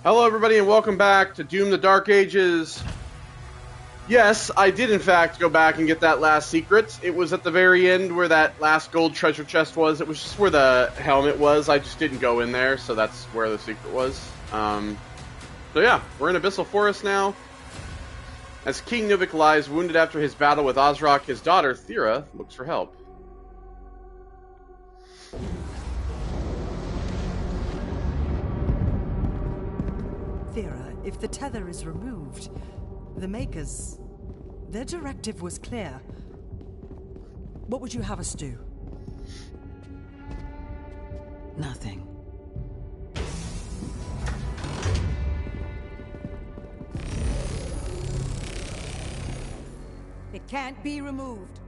Hello, everybody, and welcome back to Doom: The Dark Ages. Yes, I did, in fact, go back and get that last secret. It was at the very end where that last gold treasure chest was. It was just where the helmet was. I just didn't go in there, so that's where the secret was. So yeah, we're in Abyssal Forest now. As King Nuvik lies wounded after his battle with Osrock, his daughter, Thera, looks for help. Thera, if the tether is removed, the Makers, their directive was clear. What would you have us do? Nothing. It can't be removed.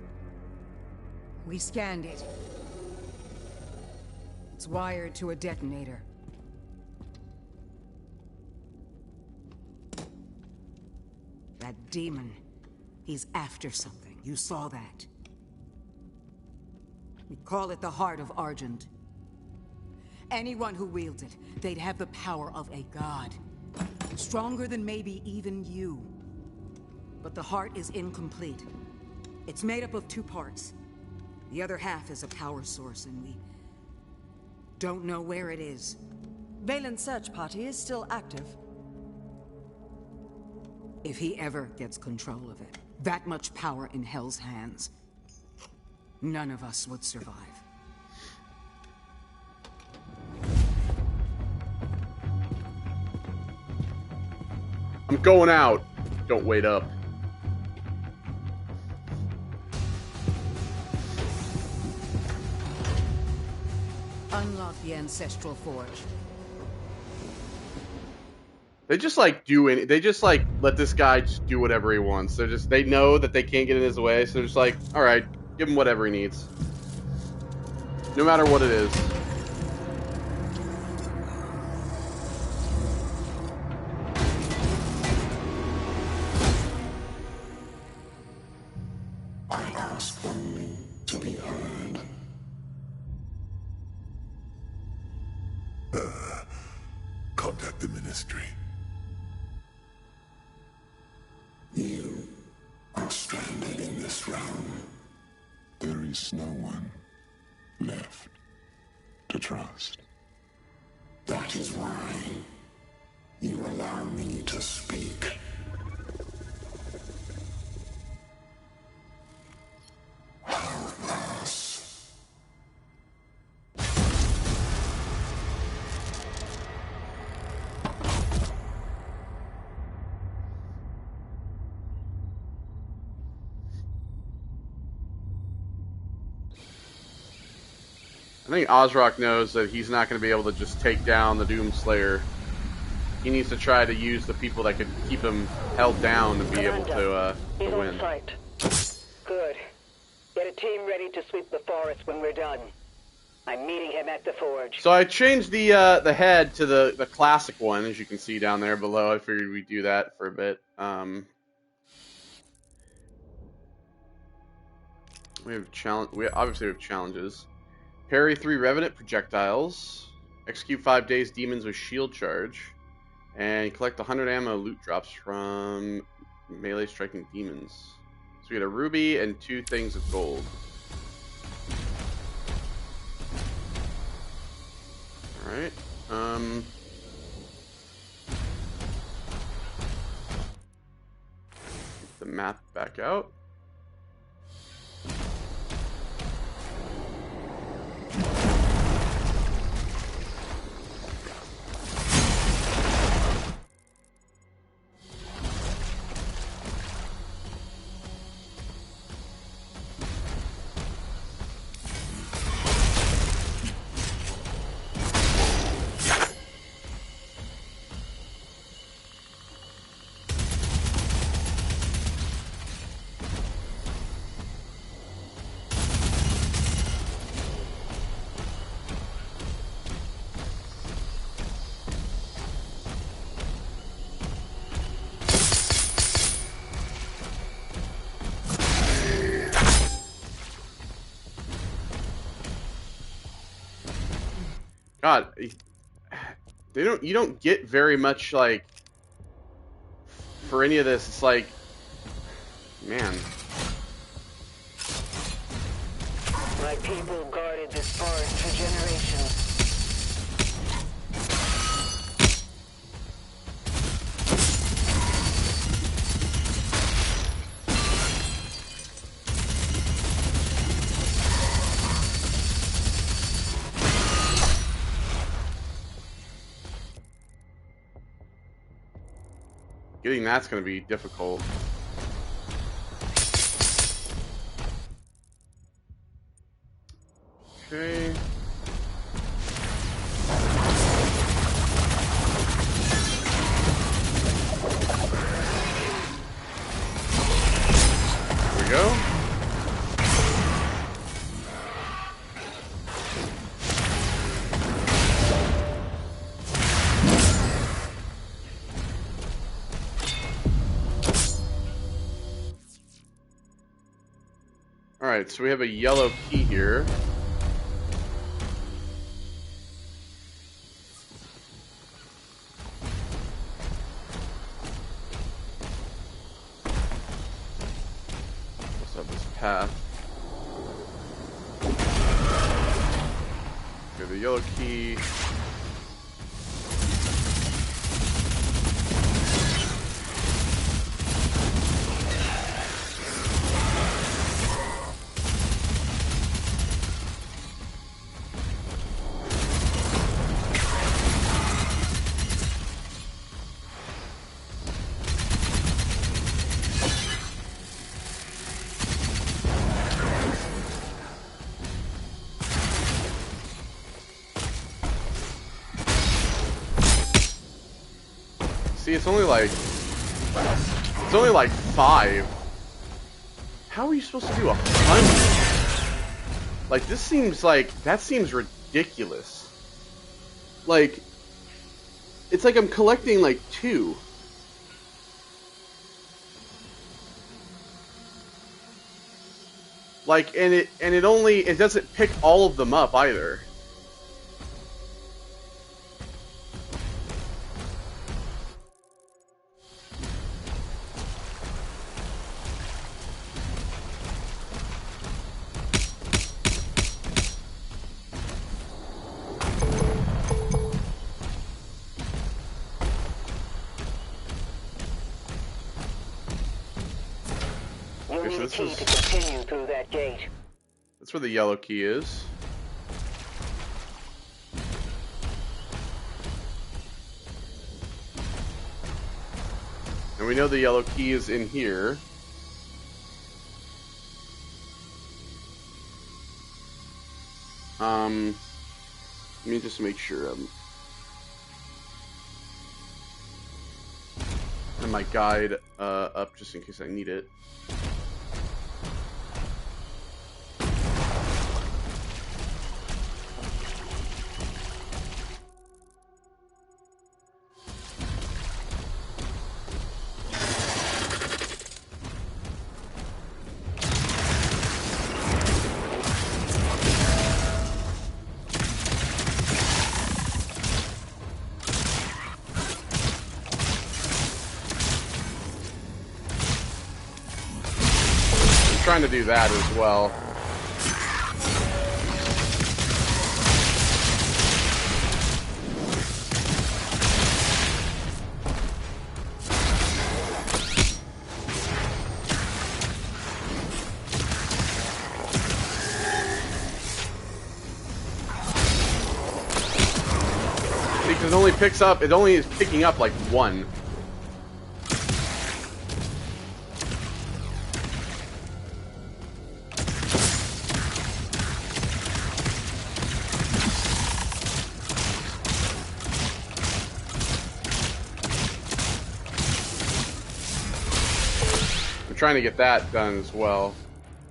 We scanned it. It's wired to a detonator. That demon, he's after something. You saw that. We call it the Heart of Argent. Anyone who wields it, they'd have the power of a god. Stronger than maybe even you. But the heart is incomplete. It's made up of two parts. The other half is a power source, and we don't know where it is. Valen's search party is still active. If he ever gets control of it, that much power in Hell's hands, none of us would survive. I'm going out. Don't wait up. Unlock the Ancestral Forge. They just like they just like let this guy just do whatever he wants. They know that they can't get in his way, so they're just like, all right, give him whatever he needs, no matter what it is. I ask only to be heard. Contact the Ministry. You are stranded in this realm. There is no one left to trust. That is why you allow me to speak. Help us. I think Osrock knows that he's not going to be able to just take down the Doomslayer. He needs to try to use the people that could keep him held down to be able to He's win. on site. Good. Get a team ready to sweep the forest when we're done. I'm meeting him at the forge. So I changed the head to the classic one, as you can see down there below. I figured we'd do that for a bit. We obviously have challenges. Parry 3 Revenant projectiles. Execute 5 days demons with shield charge. And collect 100 ammo loot drops from melee striking demons. So we get a ruby and 2 things of gold. Alright. Get the map back out. God, You don't get very much, like, for any of this. It's like, man. My people guarded this forest for generations. Getting that's going to be difficult. Okay. There we go. Alright, so we have a yellow key here. Let's have this path. Okay, the yellow key. See, it's only like 5. How are you supposed to do 100? Like, this seems like, that seems ridiculous. Like, it's like I'm collecting like 2. Like, and it doesn't pick all of them up either. You'll need a this key is- to continue through that gate. That's where the yellow key is. And we know the yellow key is in here. Let me just make sure and my guide up just in case I need it. Trying to do that as well. Because it only picks up, it only is picking up like 1. Trying to get that done as well.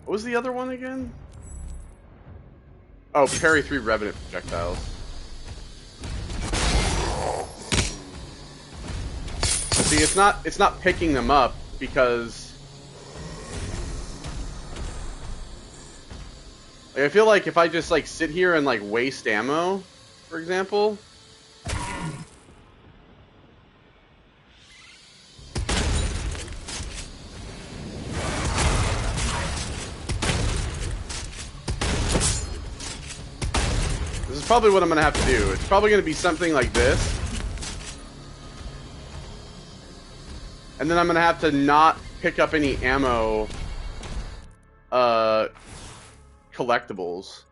What was the other one again? Oh, parry 3 revenant projectiles. See, it's not picking them up because like, I feel like if I just like sit here and like waste ammo, for example, probably what I'm gonna have to do. It's probably gonna be something like this. And then I'm gonna have to not pick up any ammo collectibles.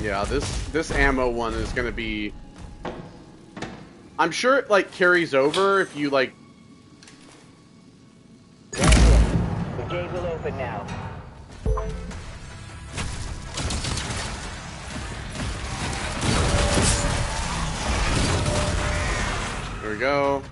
Yeah, this ammo one is gonna be... I'm sure it, like, carries over if you, like... That's it. The gate will open now. There we go.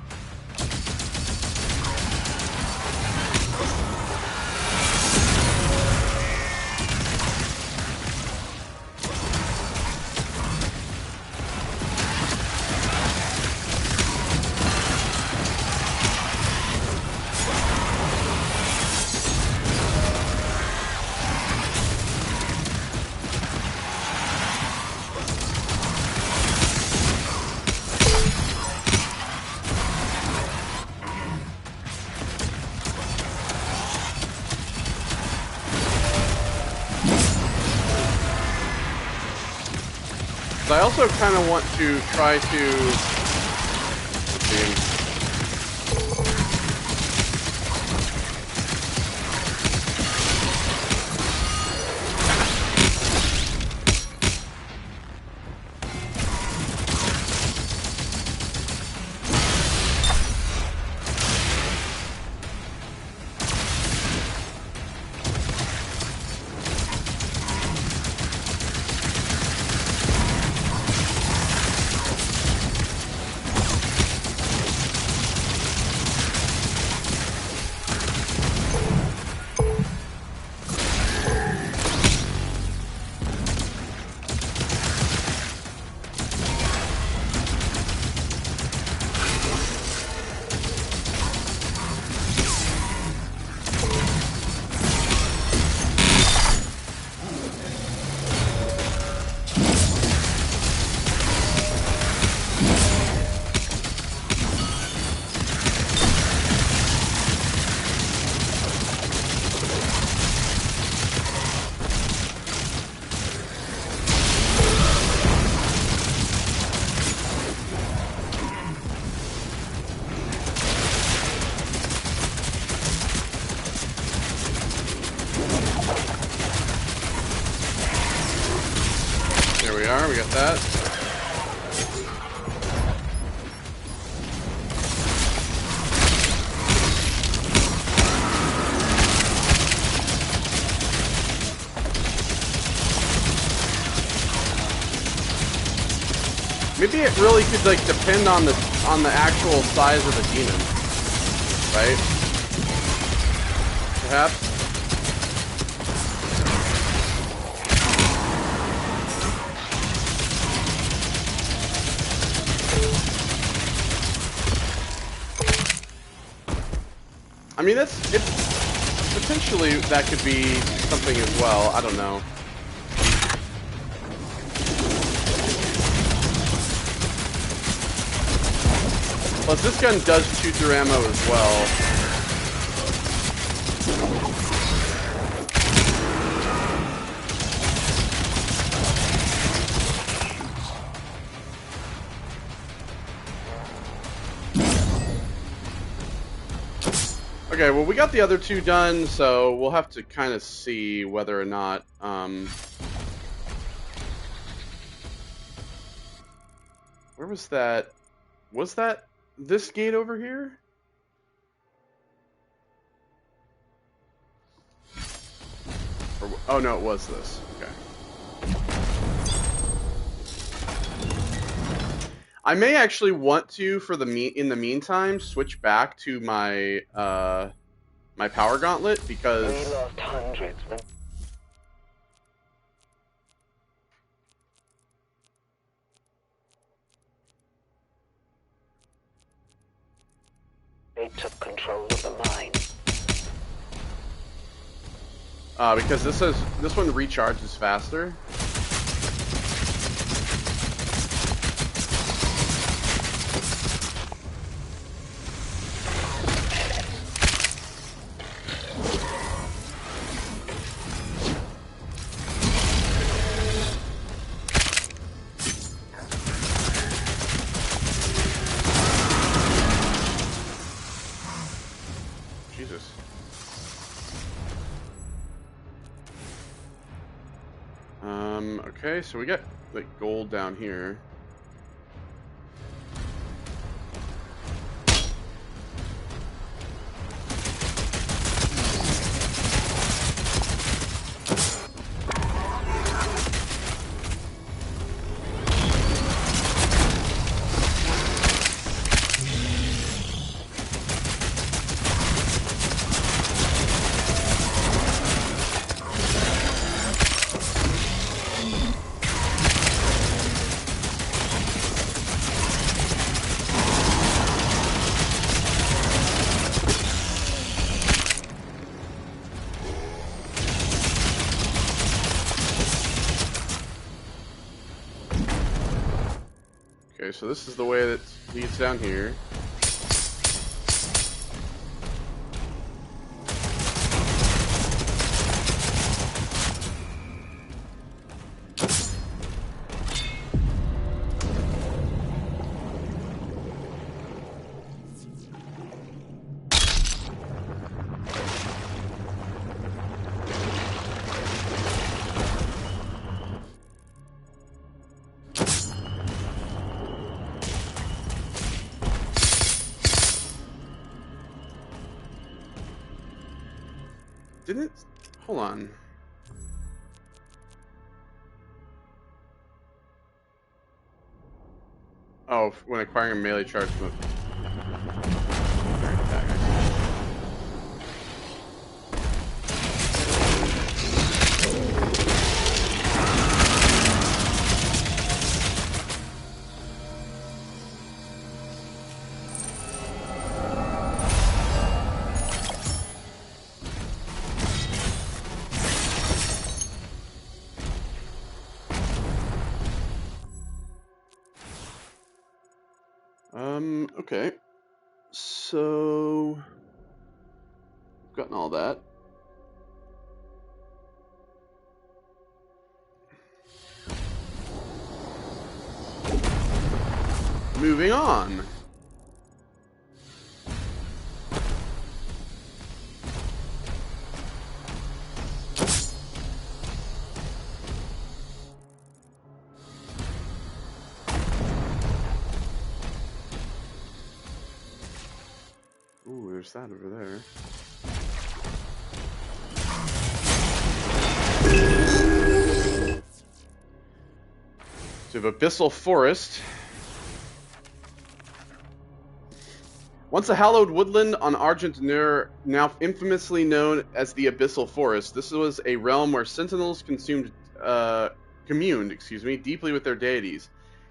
I also kind of want to try to... Let's see. We got that. Maybe it really could like depend on the actual size of the demon, right? Perhaps. I mean, potentially that could be something as well. I don't know. Plus, this gun does shoot through ammo as well. Okay, well, we got the other two done, so we'll have to kind of see whether or not, where was that? Was that this gate over here? Or, oh, no, it was this. Okay. I may actually want to, for in the meantime, switch back to my my power gauntlet because We lost hundreds when they took control of the mine. because this one recharges faster. Jesus. Okay, so we got like gold down here. Okay, so this is the way that leads down here. Didn't... Hold on. Oh, when acquiring a melee charge from okay. So I've gotten all that. Moving on. Ooh, there's that over there. So we have Abyssal Forest. Once a hallowed woodland on Argent Nur, now infamously known as the Abyssal Forest, this was a realm where sentinels communed deeply with their deities.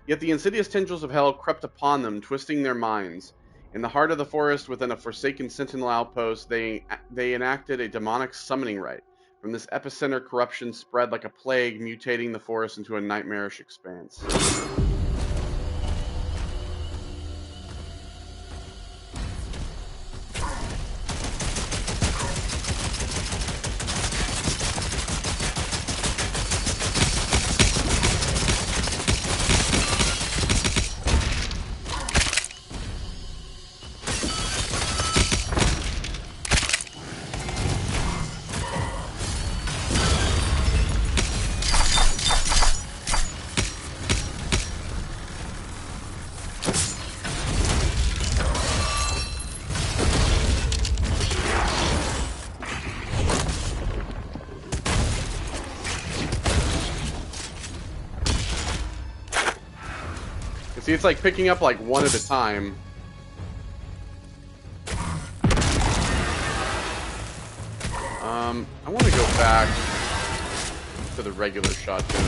Yet the insidious tendrils of hell crept upon them, twisting their minds. In the heart of the forest, within a forsaken sentinel outpost, they enacted a demonic summoning rite. From this epicenter, corruption spread like a plague, mutating the forest into a nightmarish expanse. See, it's like picking up like one at a time. I want to go back to the regular shotgun.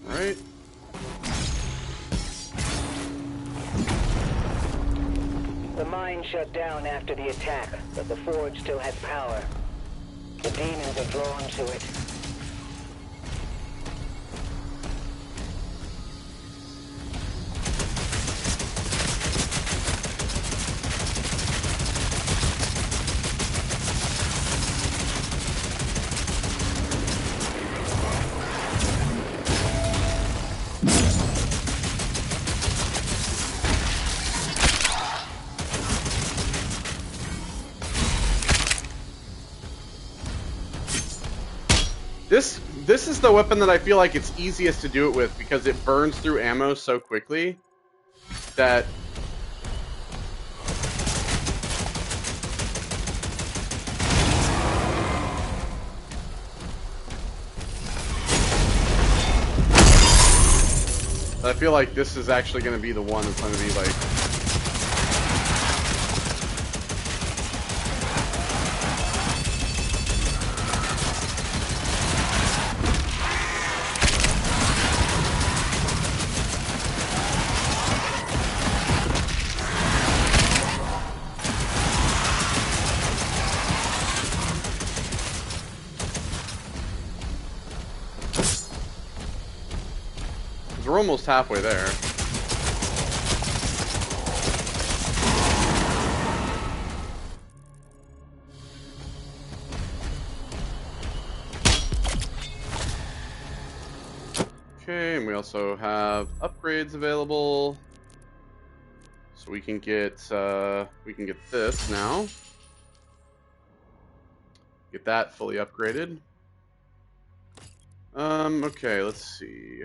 Right. The mine shut down after the attack, but the forge still has power. The demons are drawn to it. This is the weapon that I feel like it's easiest to do it with because it burns through ammo so quickly that I feel like this is actually going to be the one that's going to be like we're almost halfway there. Okay, and we also have upgrades available. So we can get this now. Get that fully upgraded. Okay, let's see.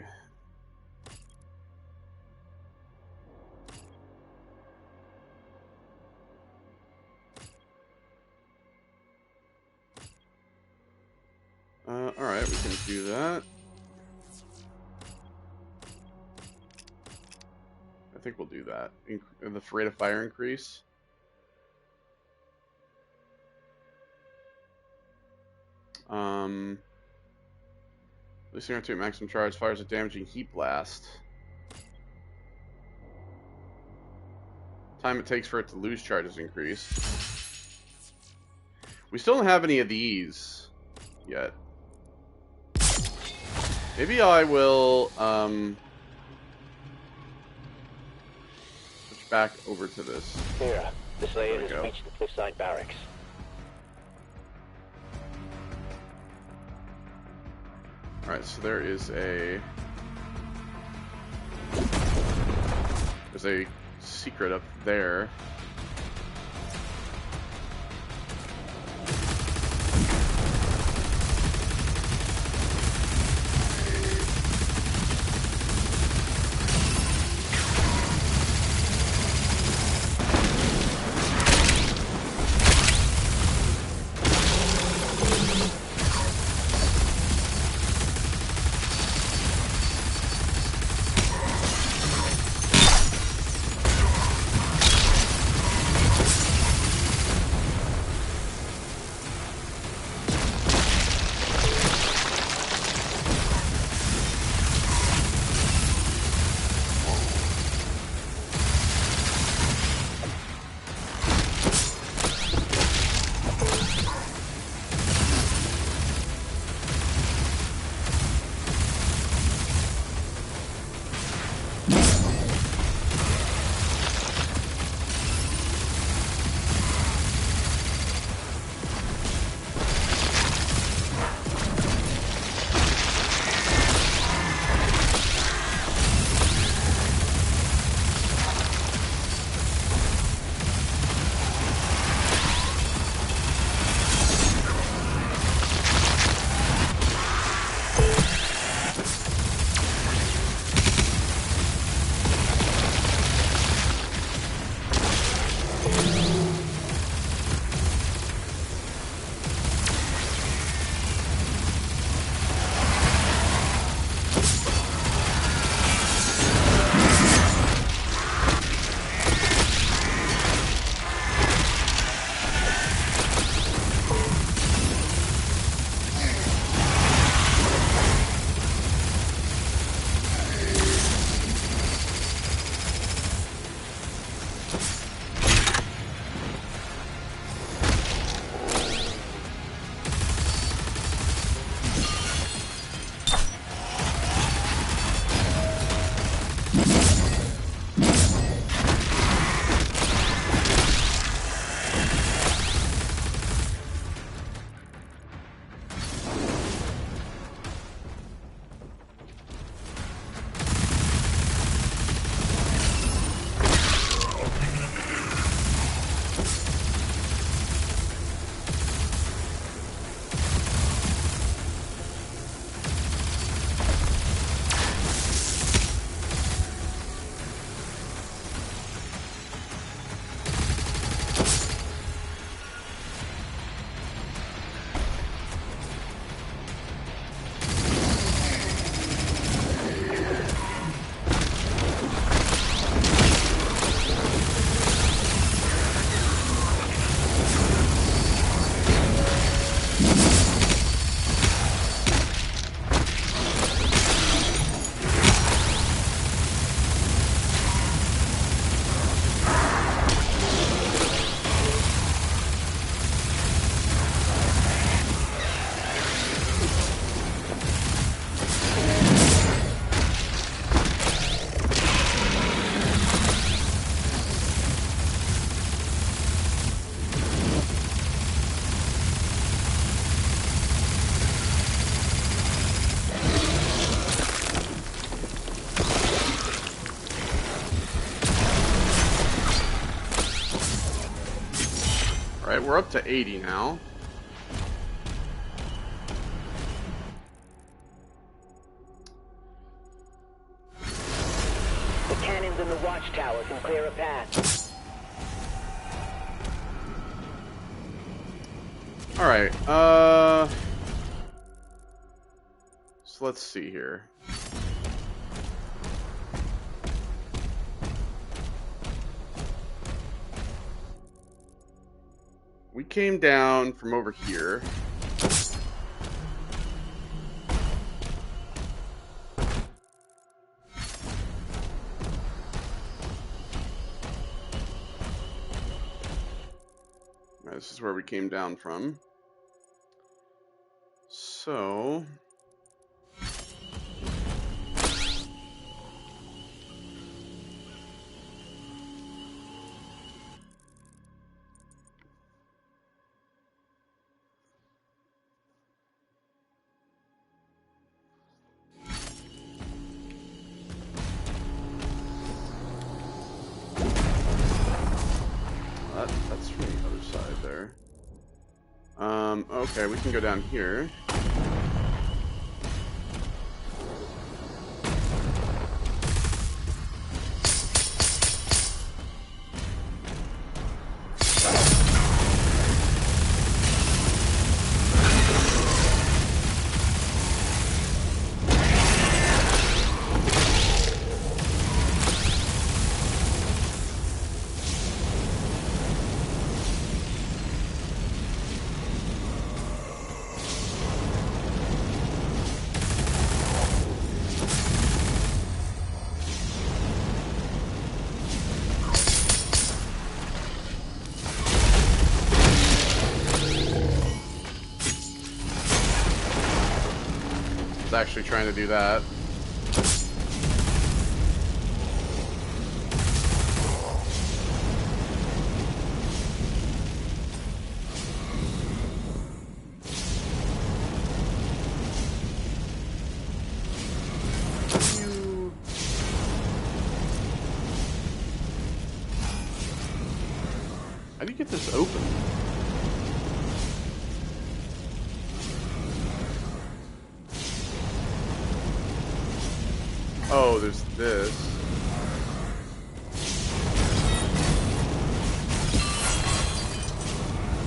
Alright, we can do that. I think we'll do that. The rate of fire increase. Releasing R2 at maximum charge fires a damaging heat blast. Time it takes for it to lose charges increased. We still don't have any of these yet. Maybe I will switch back over to this. Vera, the Slayer has reached the Cliffside Barracks. Alright, so there's a secret up there. Alright, we're up to 80 now. The cannons in the watchtower can clear a path. Alright, so let's see here. We came down from over here. This is where we came down from. So... that's from the other side there. Okay, we can go down here. Actually trying to do that. How do you get this open? Oh, there's this.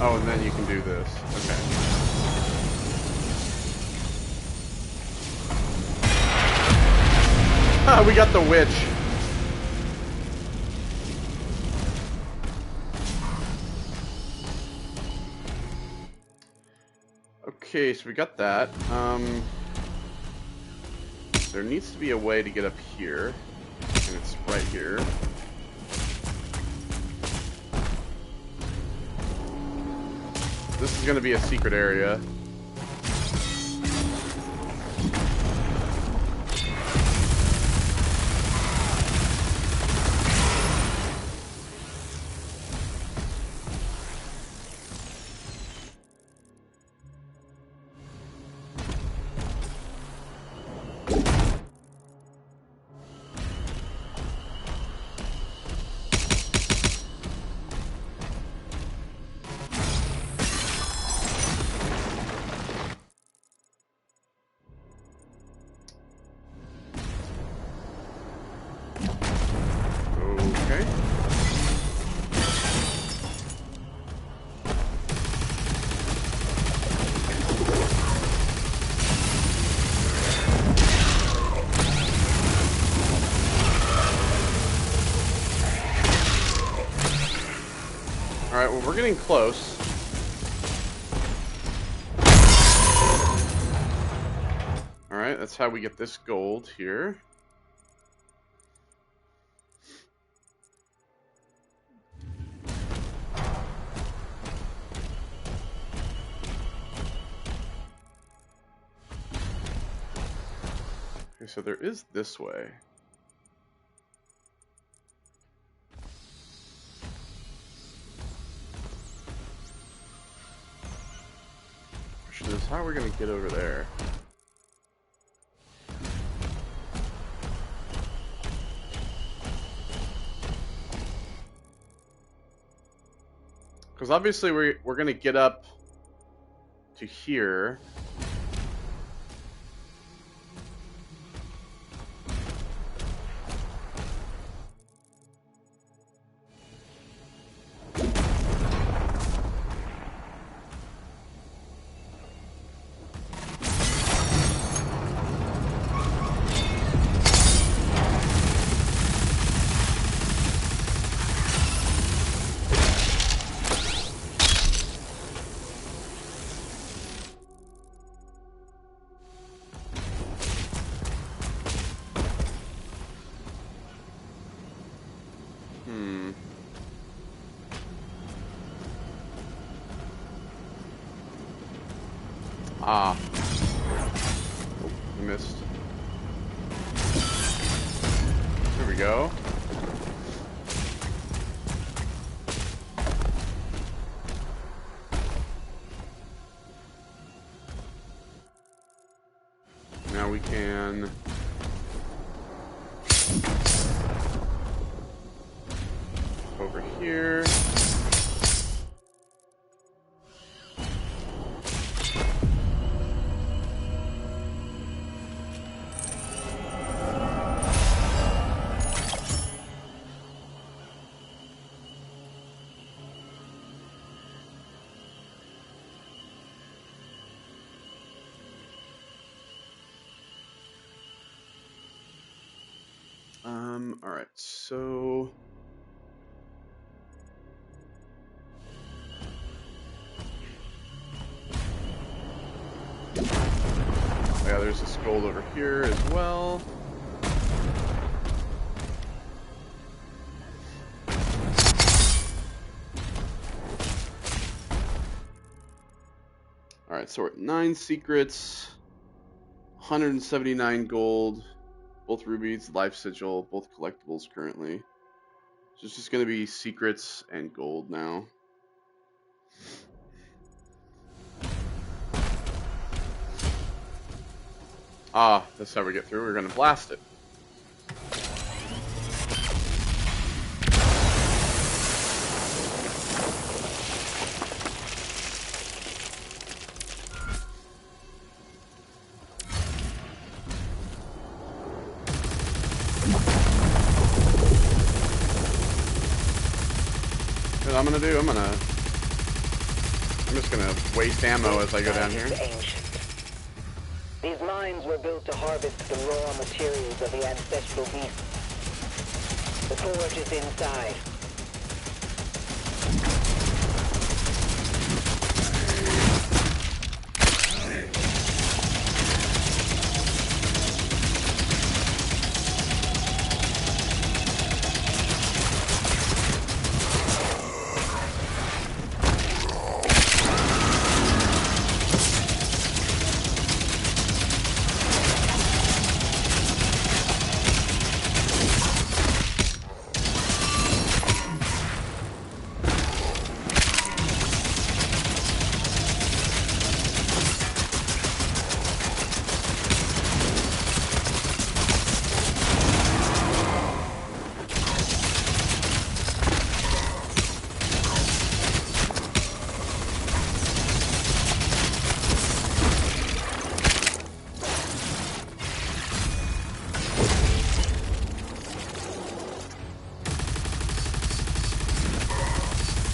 Oh, and then you can do this. Okay. We got the witch. Okay, so we got that. There needs to be a way to get up here, and it's right here. This is going to be a secret area. Alright, well, we're getting close. Alright, that's how we get this gold here. Okay, so there is this way. Question is, how are we going to get over there? Because obviously we're going to get up to here. Ah. Oh, I missed. There we go. Now we can... over here. All right, so yeah, there's this gold over here as well. All right, so we're at 9 secrets, 179 gold. Both rubies, life sigil, both collectibles currently. So it's just going to be secrets and gold now. Ah, that's how we get through. We're going to blast it. What I'm just gonna waste ammo as I go down here. Ancient. These mines were built to harvest the raw materials of the ancestral beasts. The forge is inside.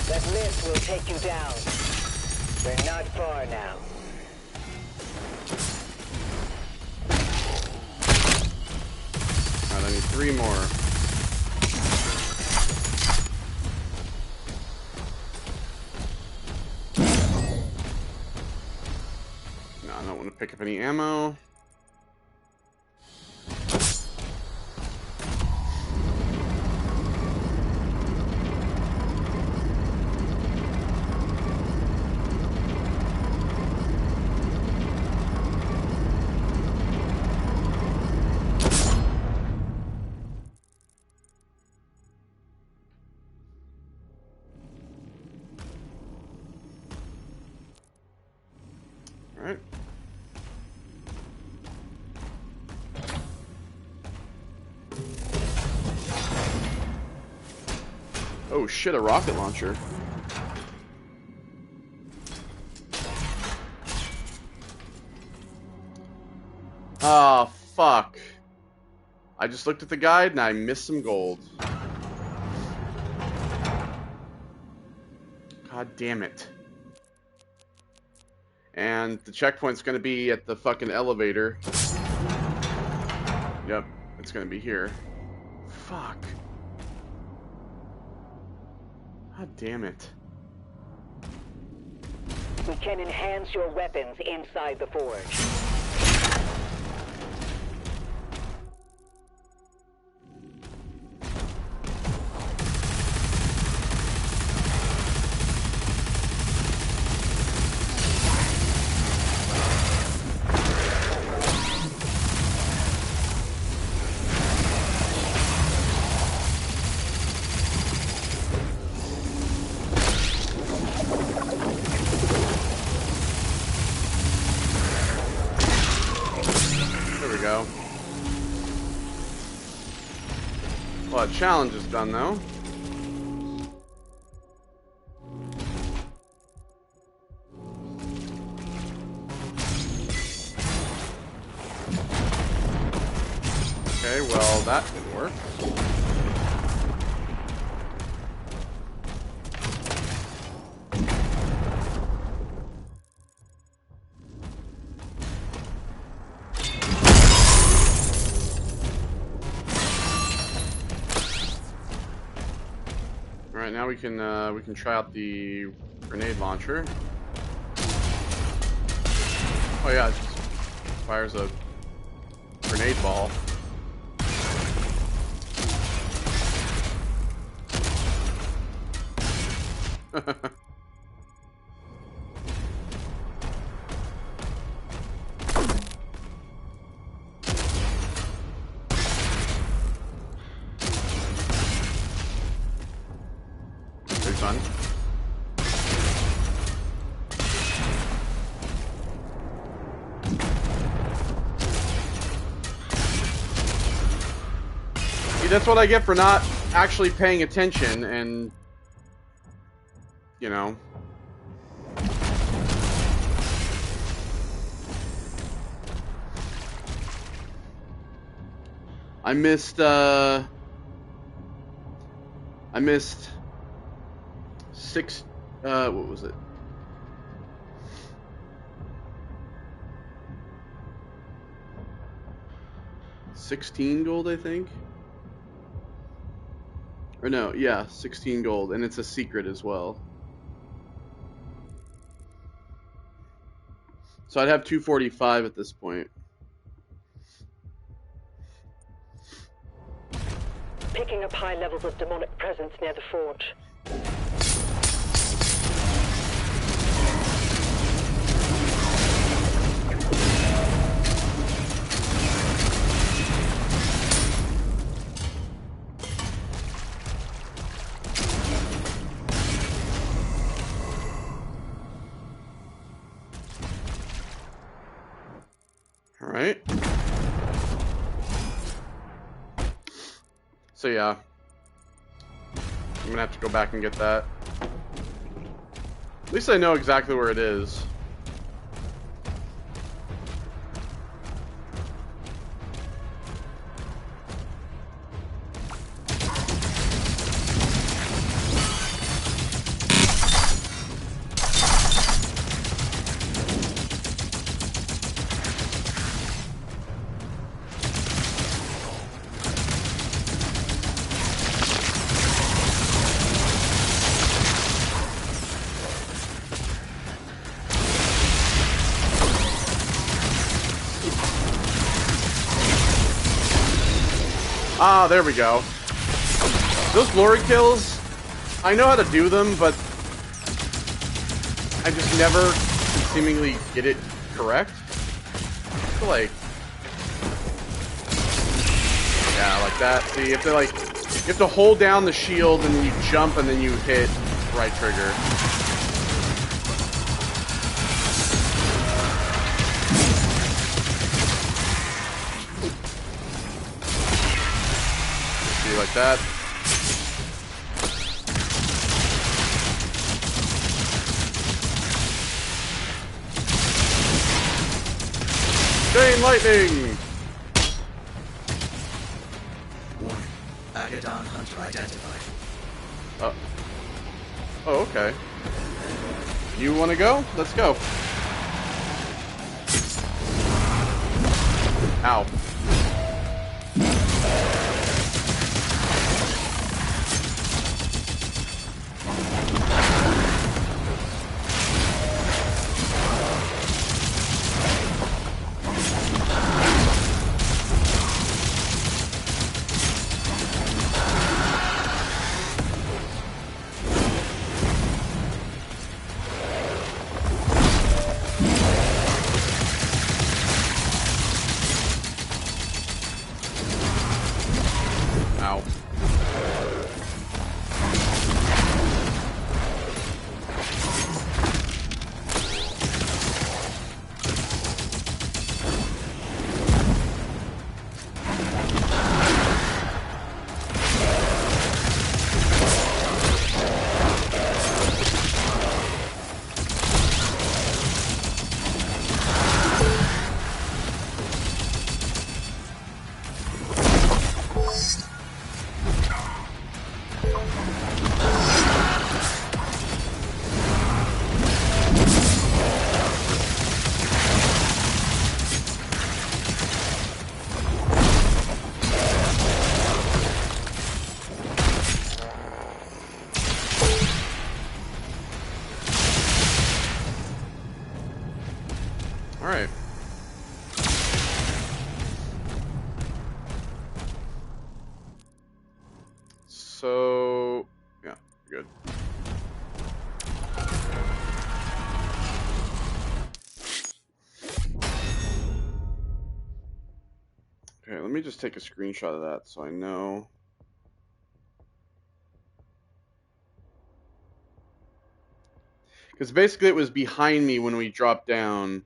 That lift will take you down. We're not far now. Alright, I need 3 more. No, I don't want to pick up any ammo. Alright. Oh shit, a rocket launcher. Ah, fuck. I just looked at the guide and I missed some gold. God damn it. And the checkpoint's gonna be at the fucking elevator. Yep, it's gonna be here. Fuck. God damn it. We can enhance your weapons inside the forge. Go. Well, the challenge is done though. Okay, well that didn't work. Alright, now we can try out the grenade launcher. Oh yeah, it just fires a grenade ball. Pretty fun. See, that's what I get for not actually paying attention and, you know. I missed 6, what was it? 16 gold, I think. Or no, yeah, 16 gold, and it's a secret as well. So I'd have 245 at this point. Picking up high levels of demonic presence near the forge. Alright. So yeah. I'm gonna have to go back and get that. At least I know exactly where it is. Ah, there we go. Those glory kills, I know how to do them, but I just never can seemingly get it correct. So like, yeah, like that. See, you have to hold down the shield and then you jump and then you hit right trigger. Like that. Chain lightning! Warning. Agadon Hunter identified. Oh, okay. You want to go? Let's go. Ow. Alright. So, yeah, good. Okay, let me just take a screenshot of that so I know. Because basically it was behind me when we dropped down.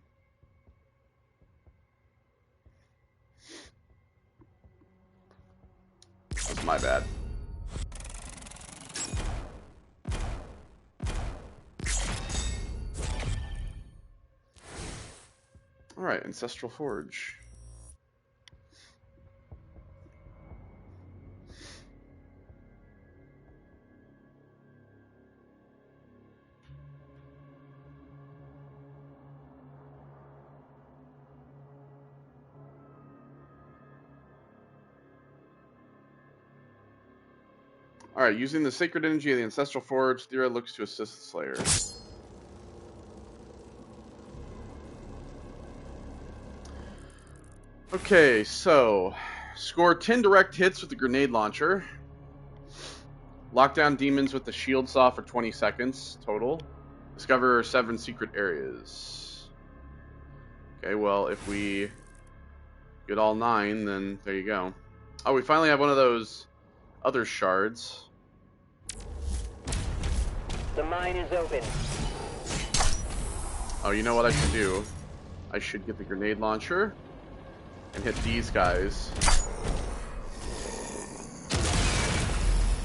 That's my bad. Alright, Ancestral Forge. Alright, using the sacred energy of the Ancestral Forge, Thera looks to assist the Slayer. Okay, so score 10 direct hits with the grenade launcher. Lock down demons with the shield saw for 20 seconds total. Discover 7 secret areas. Okay, well, if we get all 9, then there you go. Oh, we finally have one of those other shards. The mine is open. Oh, you know what I should do? I should get the grenade launcher and hit these guys.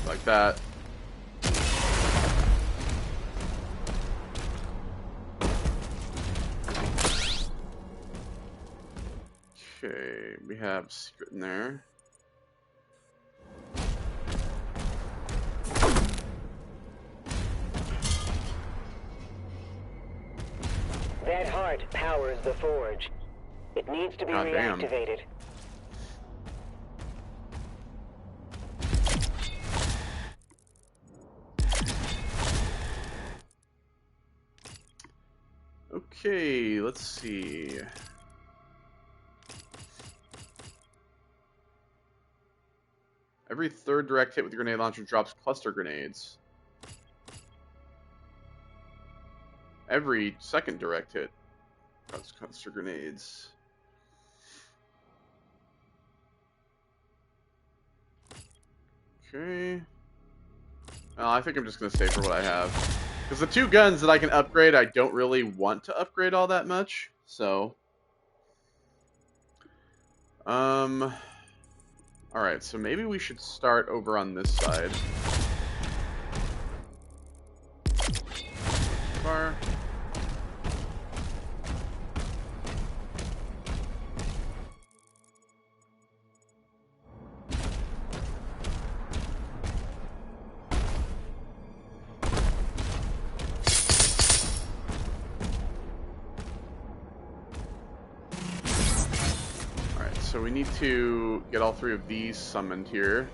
Like that. Okay, we have a secret in there. That heart powers the forge. It needs to be reactivated. Okay, let's see. Every third direct hit with the grenade launcher drops cluster grenades. Every second direct hit drops cluster grenades. Okay. I think I'm just going to stay for what I have. Because the 2 guns that I can upgrade, I don't really want to upgrade all that much. So. Alright, so maybe we should start over on this side. Far. So we need to get all 3 of these summoned here.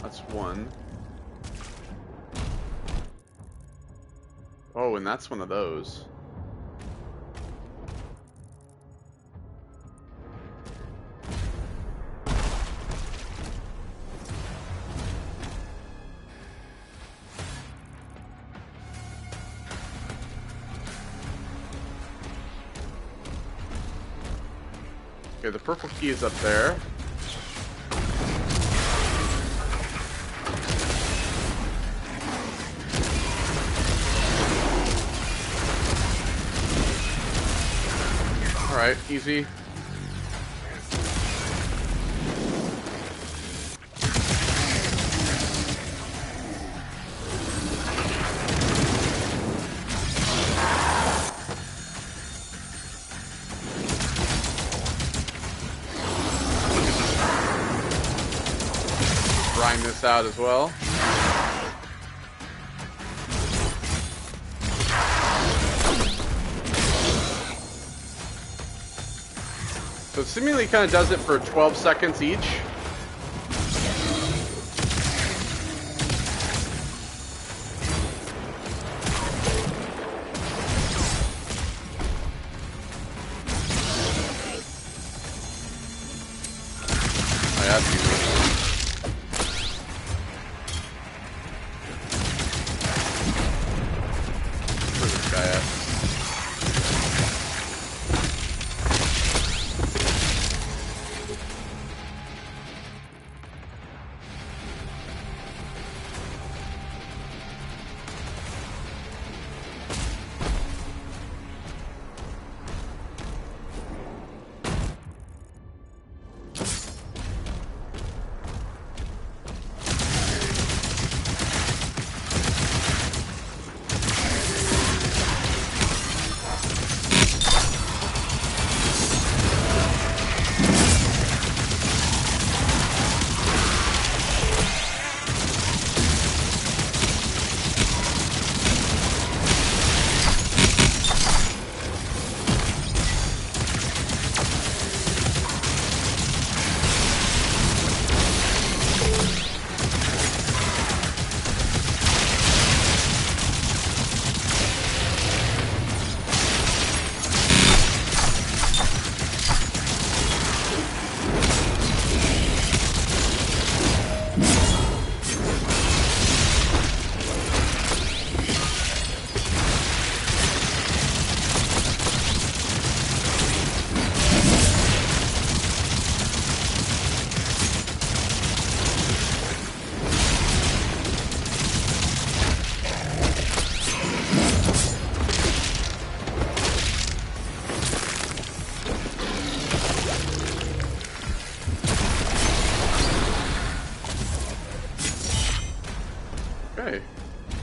That's 1. Oh, and that's one of those. Okay, the purple key is up there. Alright, easy. Grind this out as well. So it seemingly kind of does it for 12 seconds each. Oh, yeah, that's easy. Where's this guy at?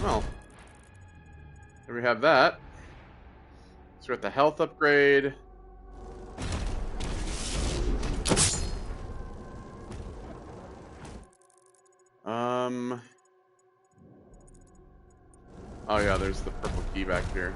Well, there we have that. So we're at the health upgrade. Oh yeah, there's the purple key back here.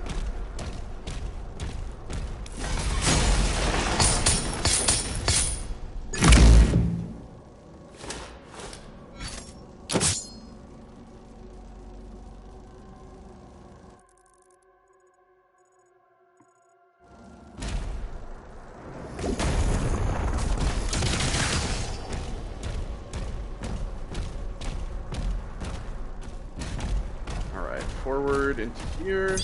Forward into here.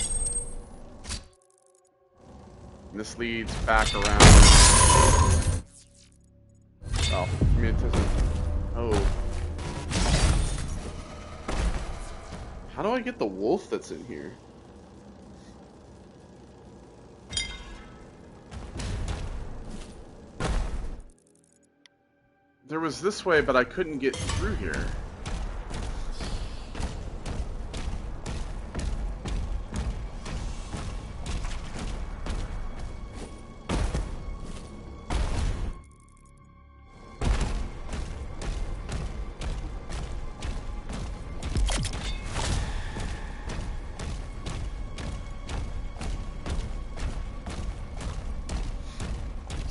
And this leads back around. Oh, I mean, it doesn't. Oh. How do I get the wolf that's in here? There was this way, but I couldn't get through here.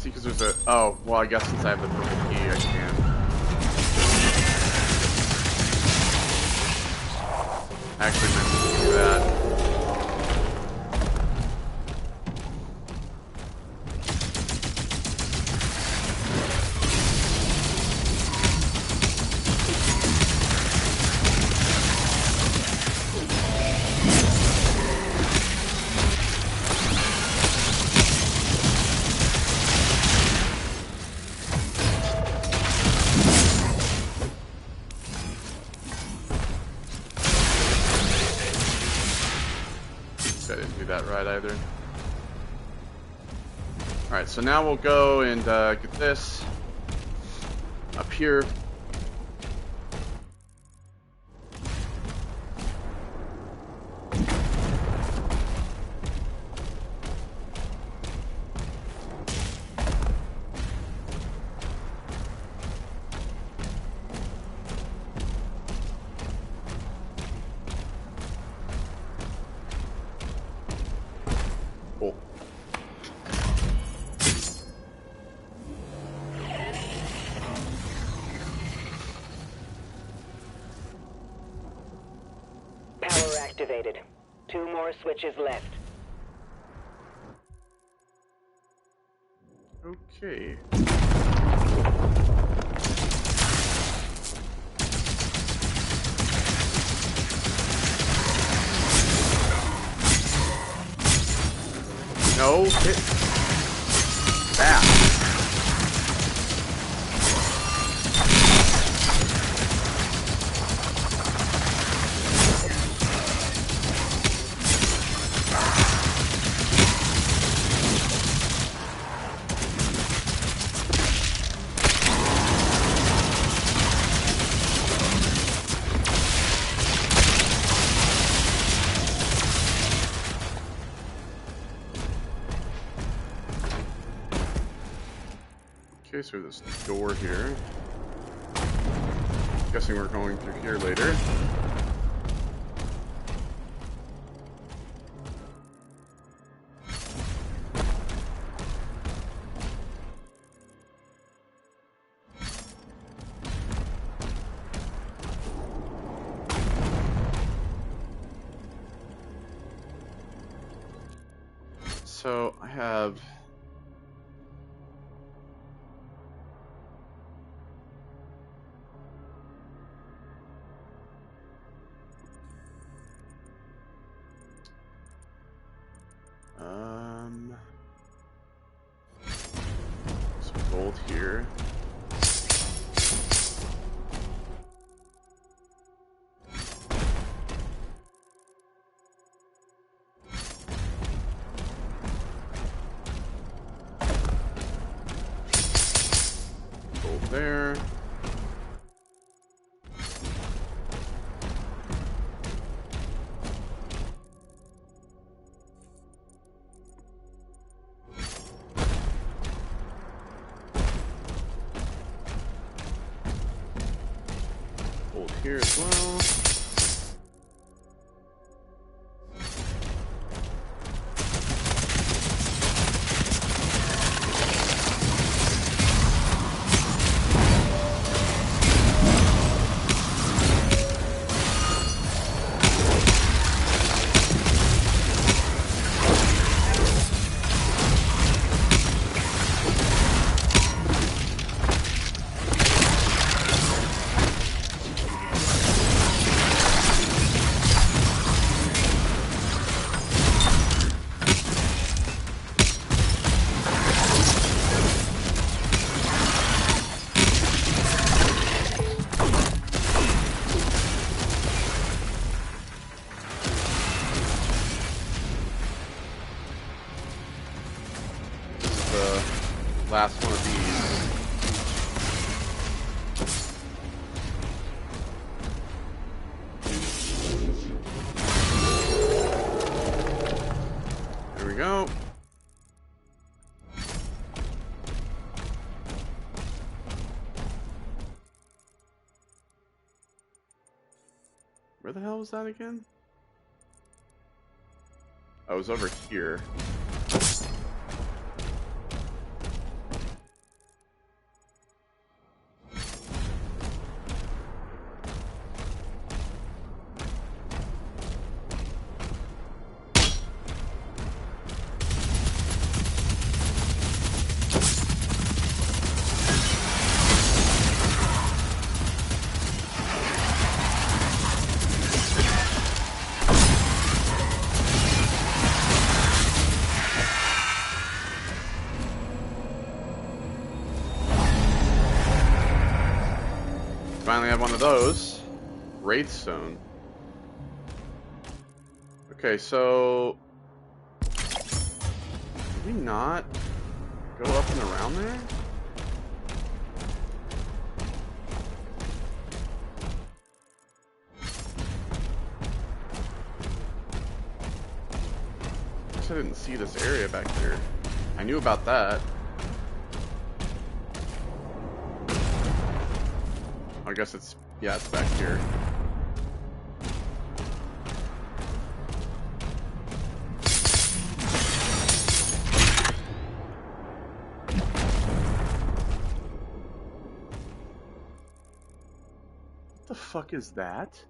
Because there's a... Oh, well, I guess since I have the purple key, I can. I actually meant to do that. I didn't do that right either. Alright, so now we'll go and get this up here. Cool. Power activated. 2 more switches left. Okay. No, hit that. Okay, so this door here. Guessing we're going through here later. So I have some gold here. here as well. Last one of these. There we go. Where the hell was that again? I was over here. Finally have one of those. Wraithstone. Okay, so... Did we not go up and around there? I guess I didn't see this area back there. I knew about that. I guess it's, yeah, it's back here. What the fuck is that?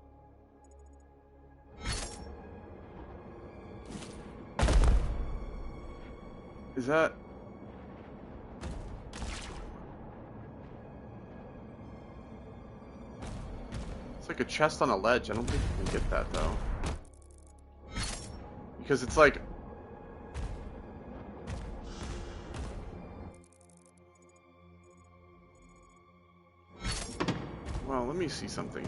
Is that... It's like a chest on a ledge. I don't think you can get that, though. Because it's like... Well, let me see something.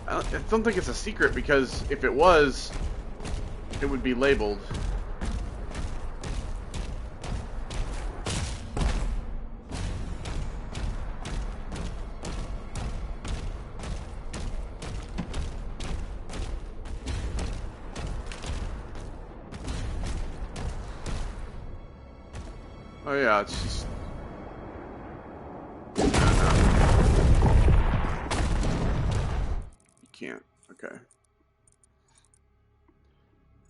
I don't think it's a secret, because if it was, it would be labeled. Oh yeah, it's just... You can't. Okay.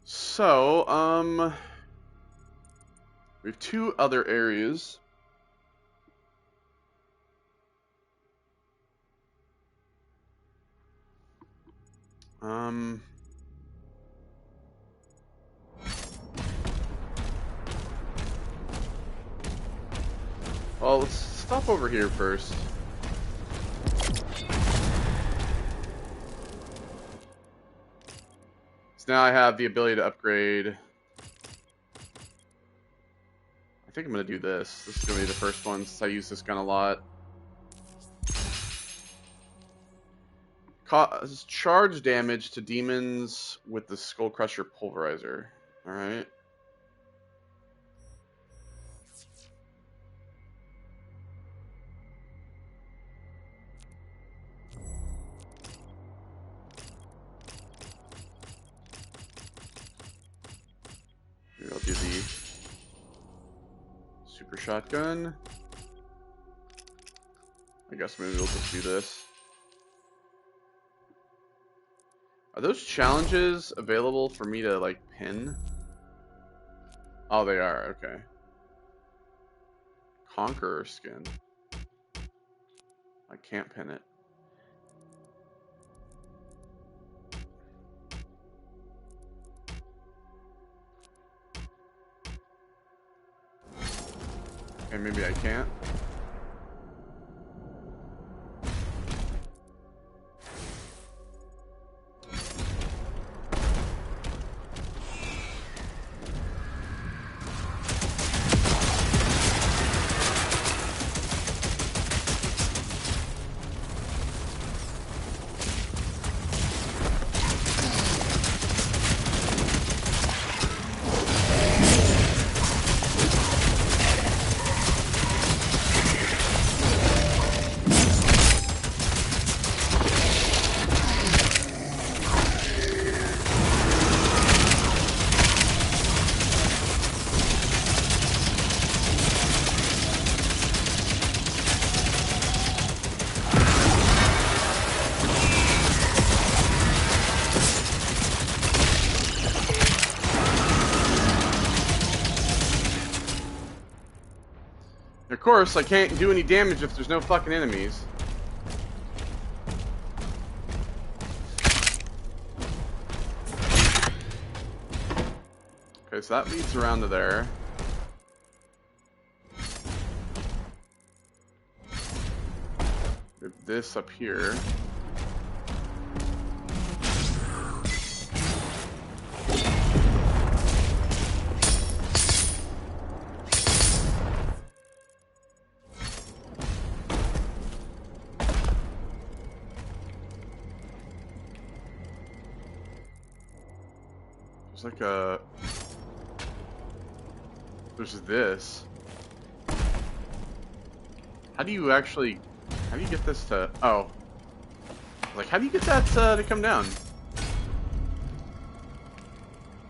So, we have two other areas. Well, let's stop over here first. So now I have the ability to upgrade. I think I'm going to do this. This is going to be the first one since I use this gun a lot. Cause charge damage to demons with the Skull Crusher Pulverizer. Alright. Maybe I'll do the super shotgun. I guess maybe we'll just do this. Are those challenges available for me to, like, pin? Oh, they are. Okay. Conqueror skin. I can't pin it. Okay, maybe I can't. Of course, I can't do any damage if there's no fucking enemies. Okay, so that leads around to there. With this up here. There's like a... There's this. How do you actually... How do you get this to... Oh. Like, how do you get that to come down?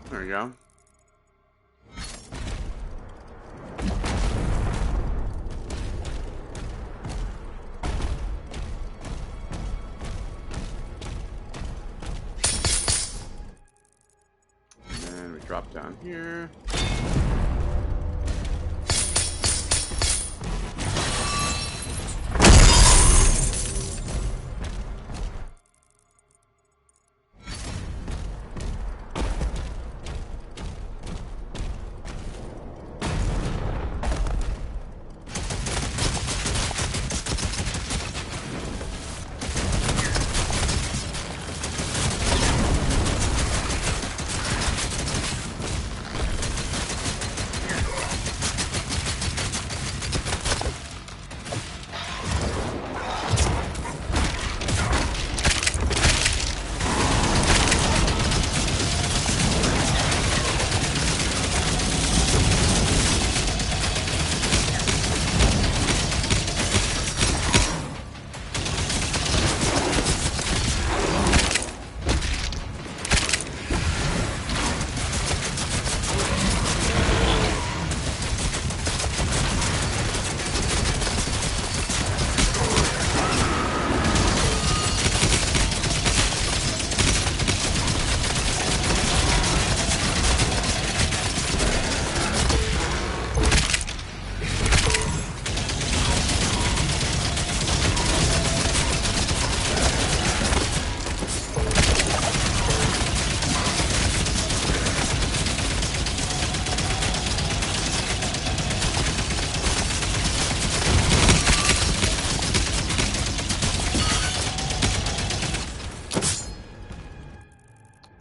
There we go. Drop down here.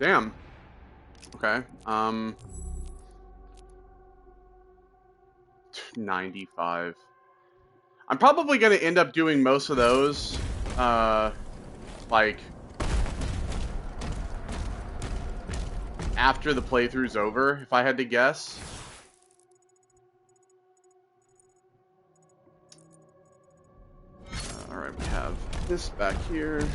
Damn. Okay. 95. I'm probably going to end up doing most of those, like, after the playthrough's over, if I had to guess. Alright, we have this back here.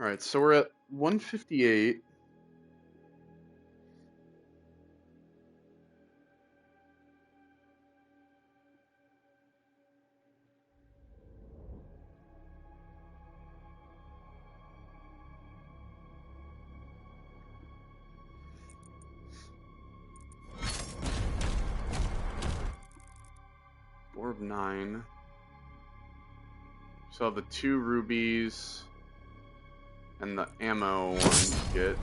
All right, so we're at 158. Four of 9. So the 2 rubies and the ammo one to get.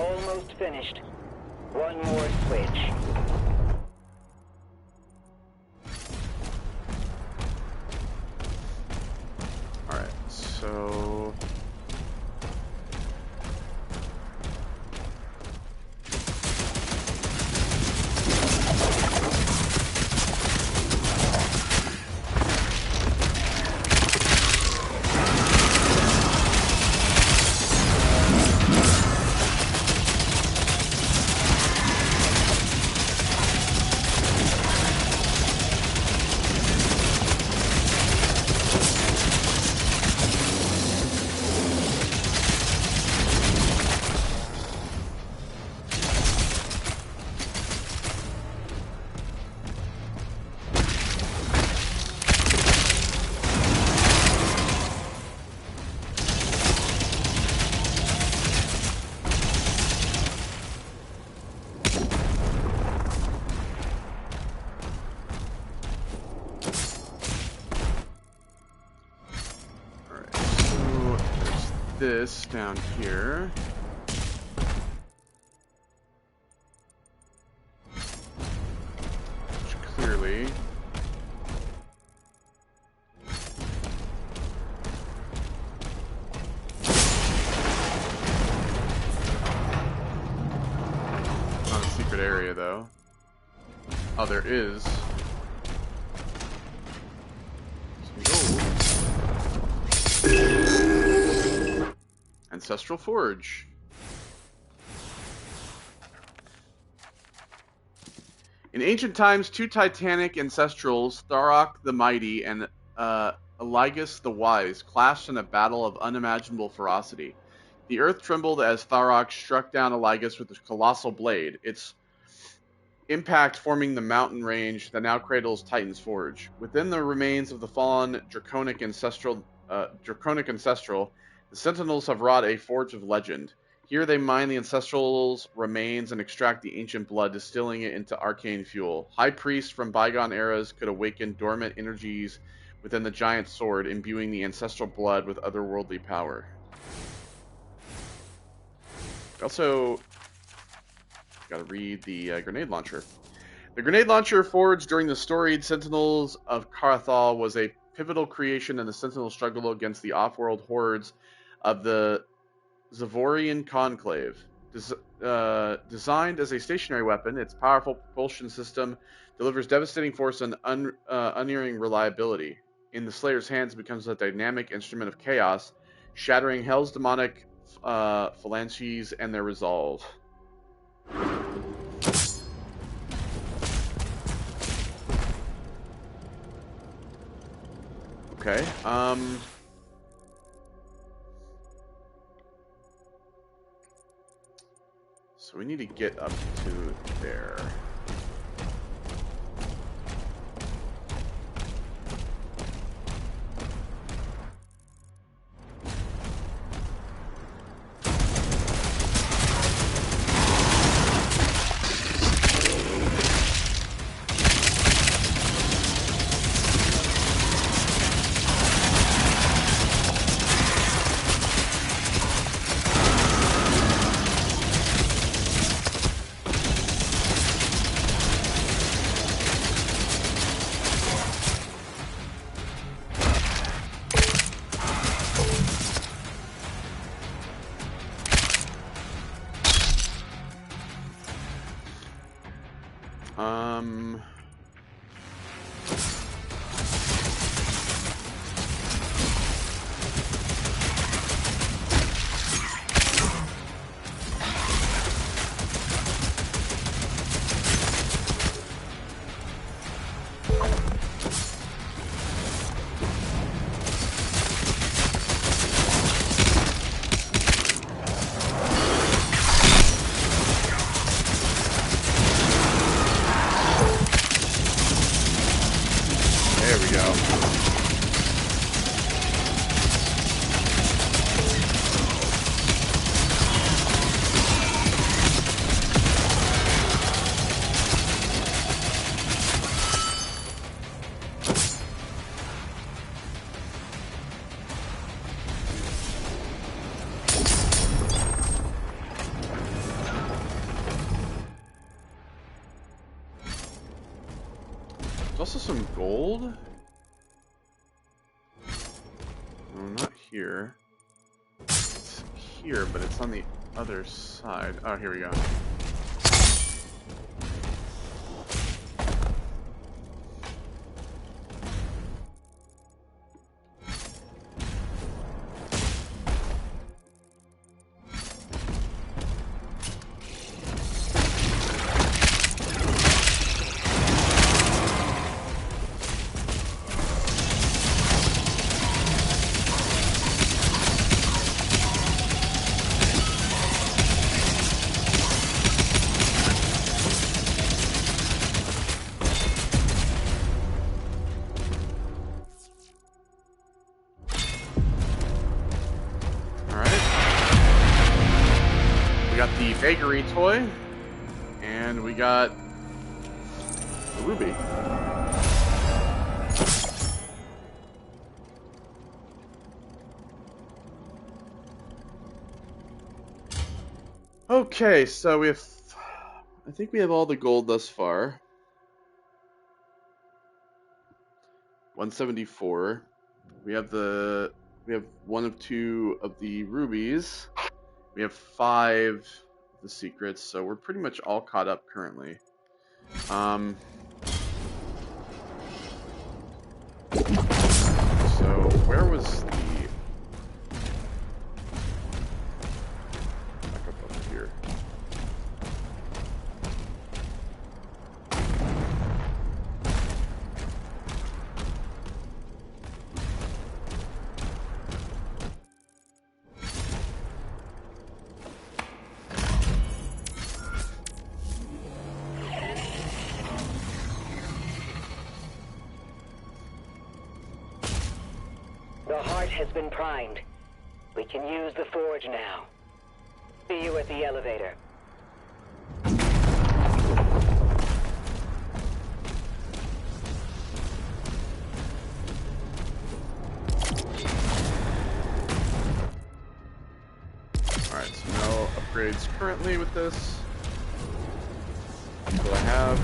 Almost finished. One more switch. Alright, so... this down here. Which clearly... not a secret area, though. Oh, there is. Ancestral Forge. In ancient times, 2 titanic ancestrals, Tharok the Mighty and Eligas the Wise, clashed in a battle of unimaginable ferocity. The earth trembled as Tharok struck down Eligas with a colossal blade, its impact forming the mountain range that now cradles Titan's Forge. Within the remains of the fallen Draconic Ancestral, the Sentinels have wrought a Forge of Legend. Here they mine the Ancestral's remains and extract the ancient blood, distilling it into arcane fuel. High priests from bygone eras could awaken dormant energies within the giant sword, imbuing the ancestral blood with otherworldly power. Also, gotta read the grenade launcher. The grenade launcher forged during the storied Sentinels of Karathal was a pivotal creation in the Sentinel struggle against the off-world hordes of the Zavorian Conclave. Designed as a stationary weapon, its powerful propulsion system delivers devastating force and unerring reliability. In the Slayer's hands, it becomes a dynamic instrument of chaos, shattering Hell's demonic phalanges and their resolve. Okay, so we need to get up to there. There's also some gold. No, not here. It's here, but it's on the other side. Oh, here we go. Vagary toy, and we got the ruby. Okay, so we have, I think we have all the gold thus far. 174. We have one of two of the rubies. We have 5 of the secrets, so we're pretty much all caught up currently. So where was the back up here? The heart has been primed. We can use the forge now. See you at the elevator. Alright, so no upgrades currently with this. What do I have?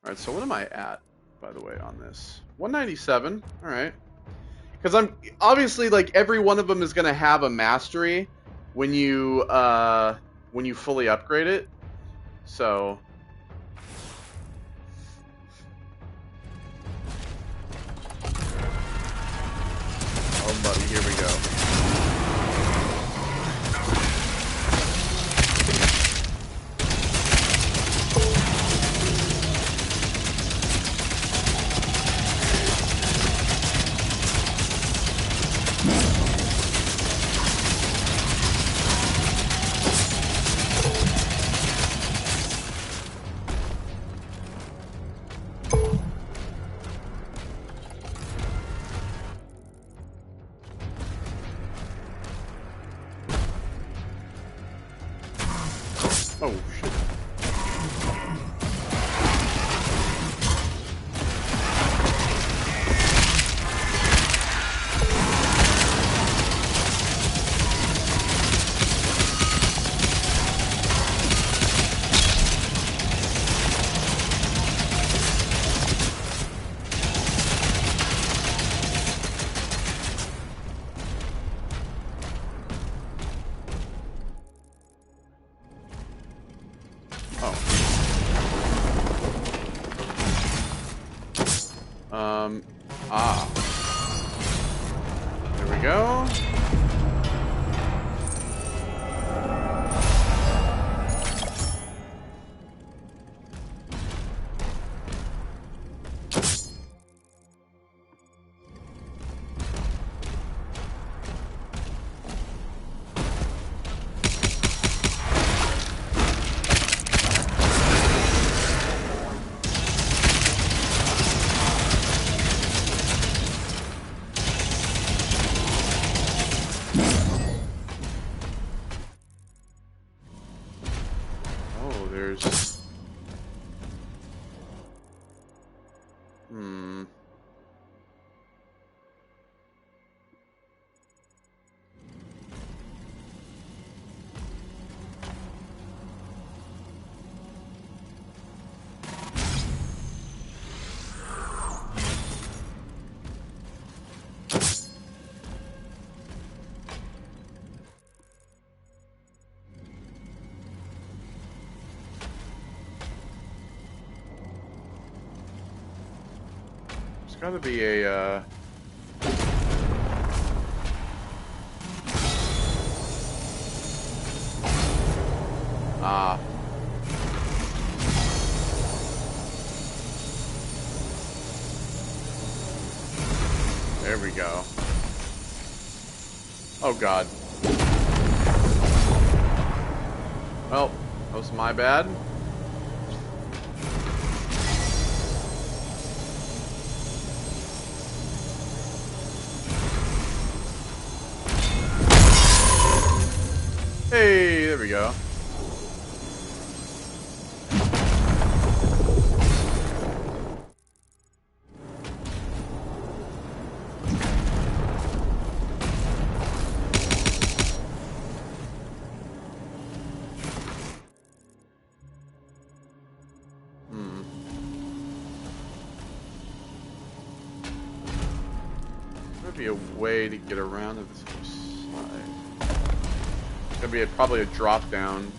Alright, so what am I at, by the way, on this? 197, alright. Because I'm, obviously, like, every one of them is going to have a mastery when you fully upgrade it. So... oh, buddy, here we go. Oh, shit. There we go. There's gotta be a, there we go. Oh god. Well, that was my bad. Hey, there we go. There'd be a way to get around to this other side. It's gonna be probably a drop down.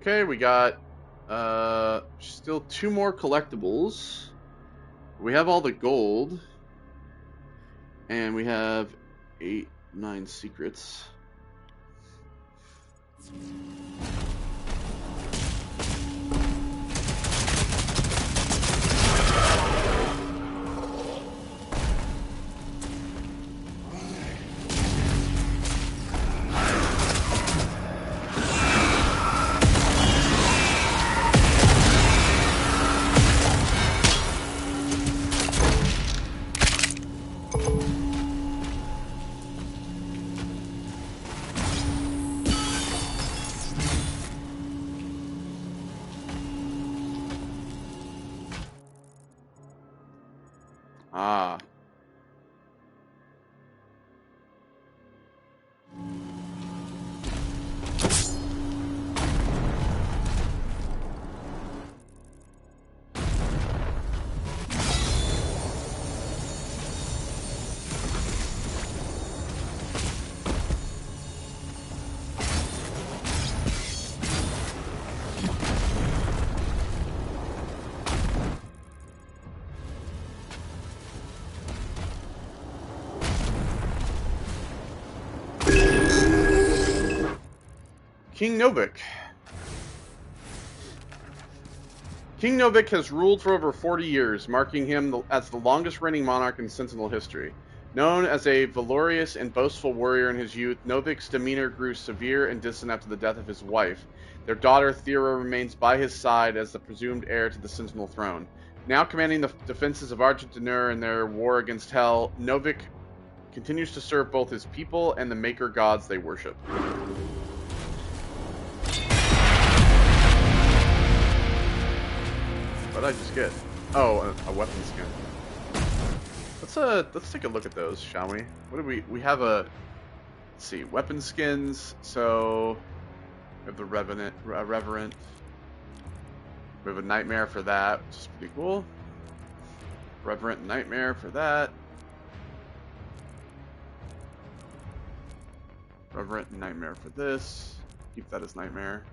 Okay, we got still 2 more collectibles. We have all the gold, and we have 8, 9 secrets. Ah. King Novik. King Novik has ruled for over 40 years, marking him as the longest reigning monarch in Sentinel history. Known as a valorous and boastful warrior in his youth, Novik's demeanor grew severe and distant after the death of his wife. Their daughter, Thera, remains by his side as the presumed heir to the Sentinel throne. Now commanding the defenses of Argent D'Nur in their war against Hell, Novik continues to serve both his people and the Maker gods they worship. What did I just get? Oh, a weapon skin. Let's take a look at those, shall we? What do we have a, let's see, weapon skins. So we have the Reverent. We have a Nightmare for that, which is pretty cool. Reverent Nightmare for that. Reverent Nightmare for this. Keep that as Nightmare.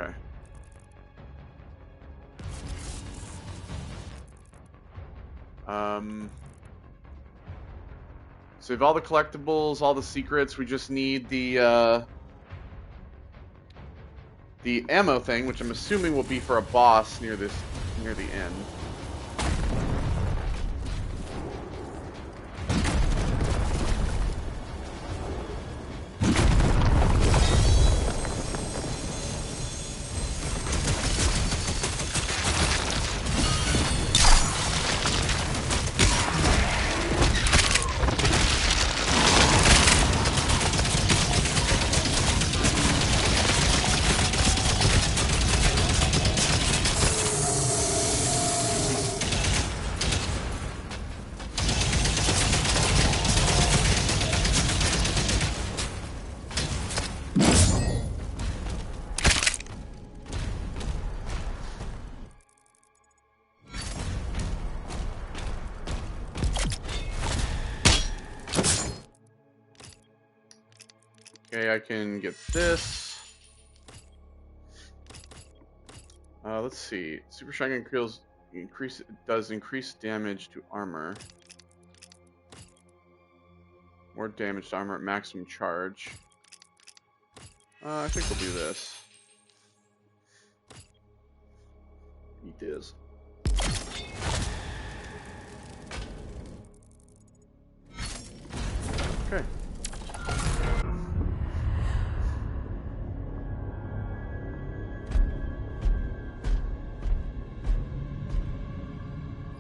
Okay. So we have all the collectibles, all the secrets. We just need the ammo thing, which I'm assuming will be for a boss near the end. Okay, I can get this. Let's see. Super Shotgun does increase damage to armor. More damage to armor at maximum charge. I think we'll do this. Eat this. Okay.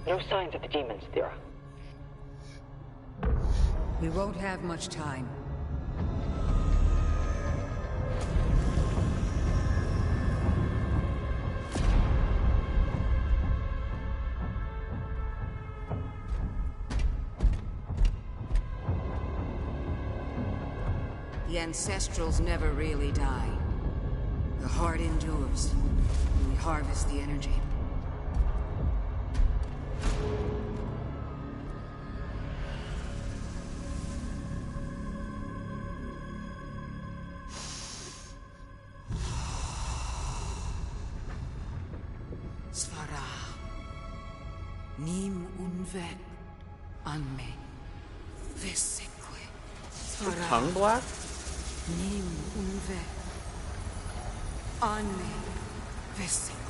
No signs of the demons, Thera. We won't have much time. The Ancestrals never really die. The heart endures. We harvest the energy. Svara. Nim unvek anme. Vesekwe. Svara. Tongue black? Nim unvek anme. Vesekwe.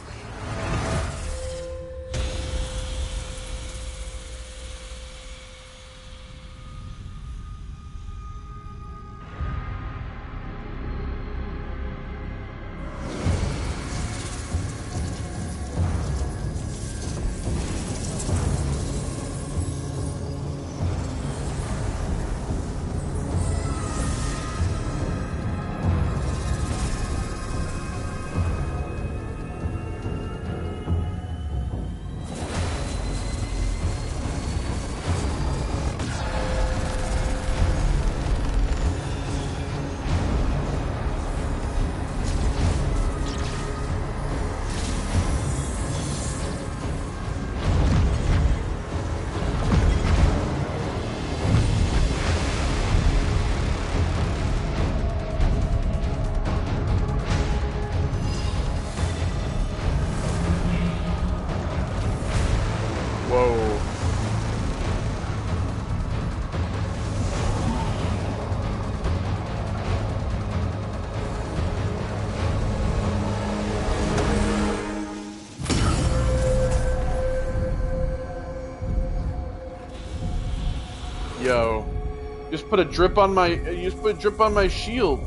just put a drip on my. You just put a drip on my shield.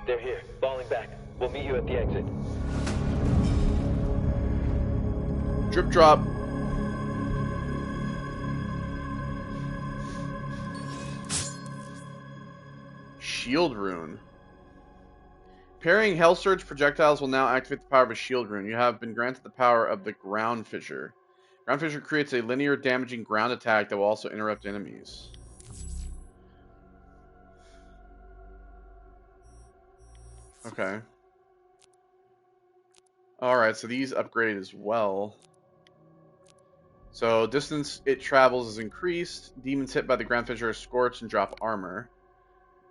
They're here, falling back. We'll meet you at the exit. Drip drop. Shield rune. Parrying Hell Surge projectiles will now activate the power of a shield rune. You have been granted the power of the Ground Fissure. Ground Fissure creates a linear damaging ground attack that will also interrupt enemies. Okay. Alright, so these upgrade as well. So distance it travels is increased. Demons hit by the Ground Fissure are scorched and drop armor.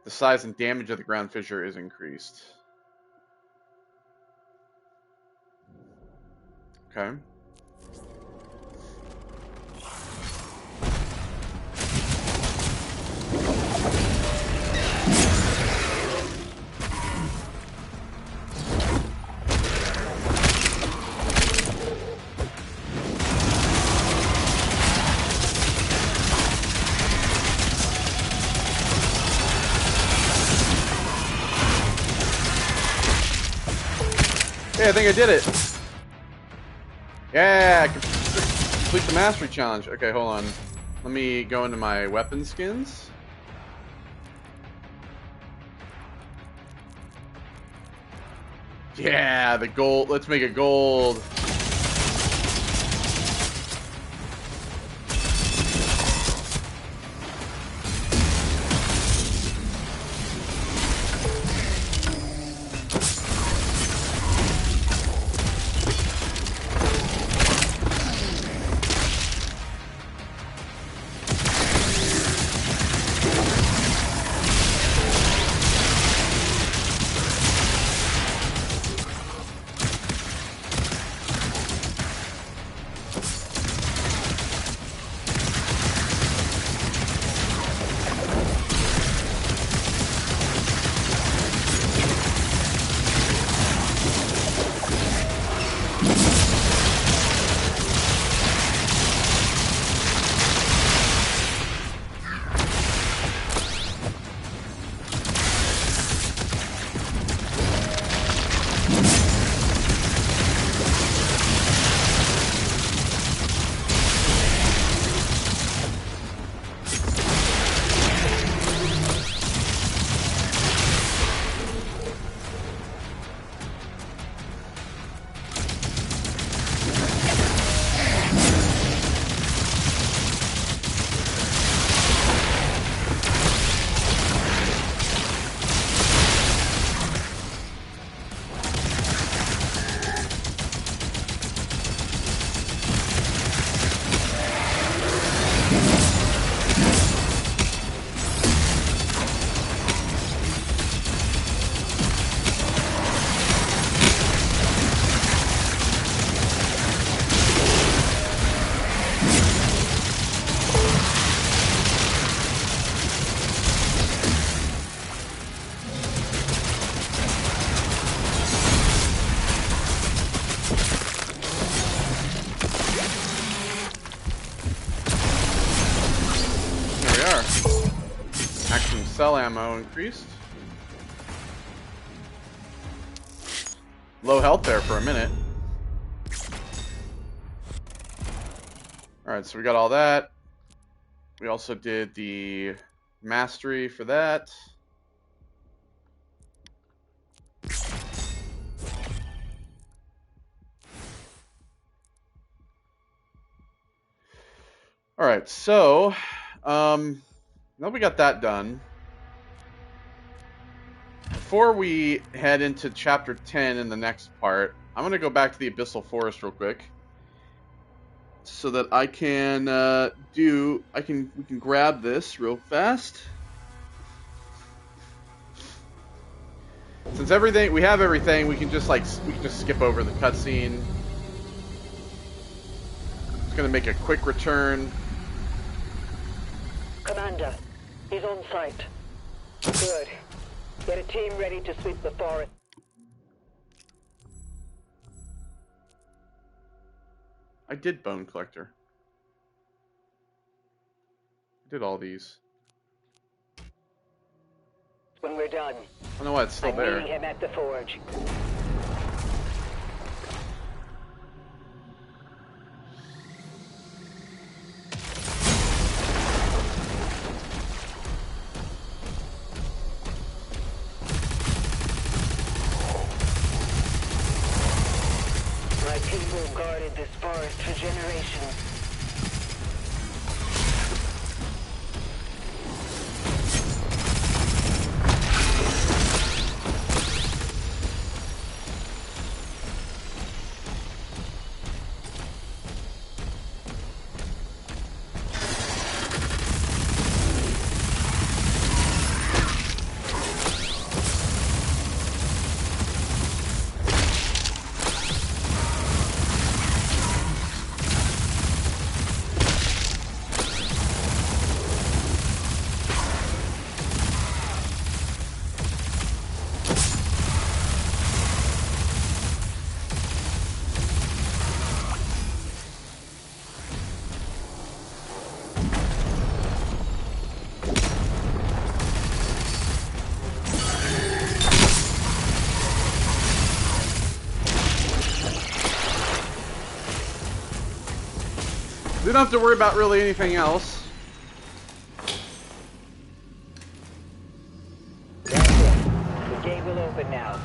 The size and damage of the Ground Fissure is increased. Okay. Hey, I think I did it. Yeah, complete the mastery challenge. Okay, hold on. Let me go into my weapon skins. Yeah, the gold. Let's make it gold. Cell ammo increased. Low health there for a minute. Alright, so we got all that. We also did the mastery for that. Alright, so now we got that done. Before we head into chapter 10 in the next part, I'm going to go back to the Abyssal Forest real quick so that I can we can grab this real fast. Since we have everything, we can just skip over the cutscene. Just going to make a quick return. Commander, he's on site. Good. Get a team ready to sweep the forest. I did Bone Collector. I did all these. When we're done, Oh no, what? It's still I'm there. meeting him at the forge. My people guarded this forest for generations. We don't have to worry about really anything else. That's it. The gate will open now.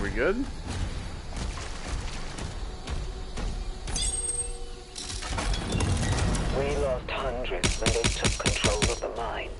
We good? We lost hundreds when they took control of the mine.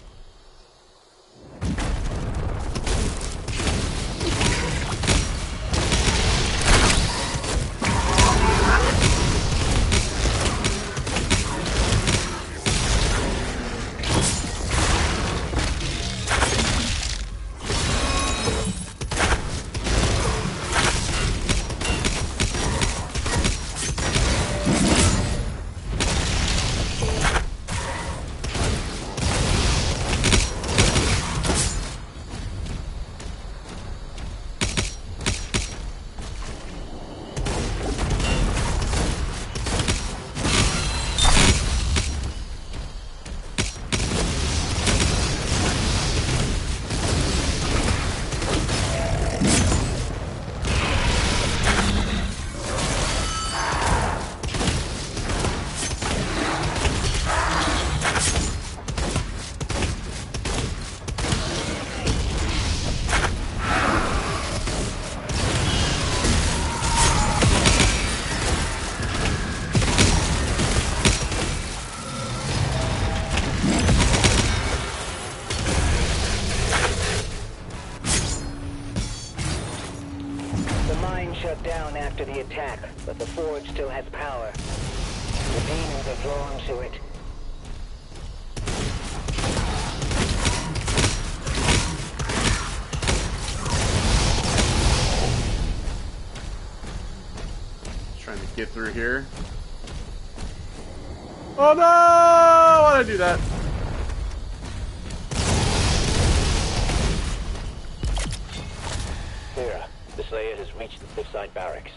Shut down after the attack, but the forge still has power. The demons are drawn to it, get through here. Oh no! Why'd I do that? Vera, the Slayer has reached the cliffside barracks.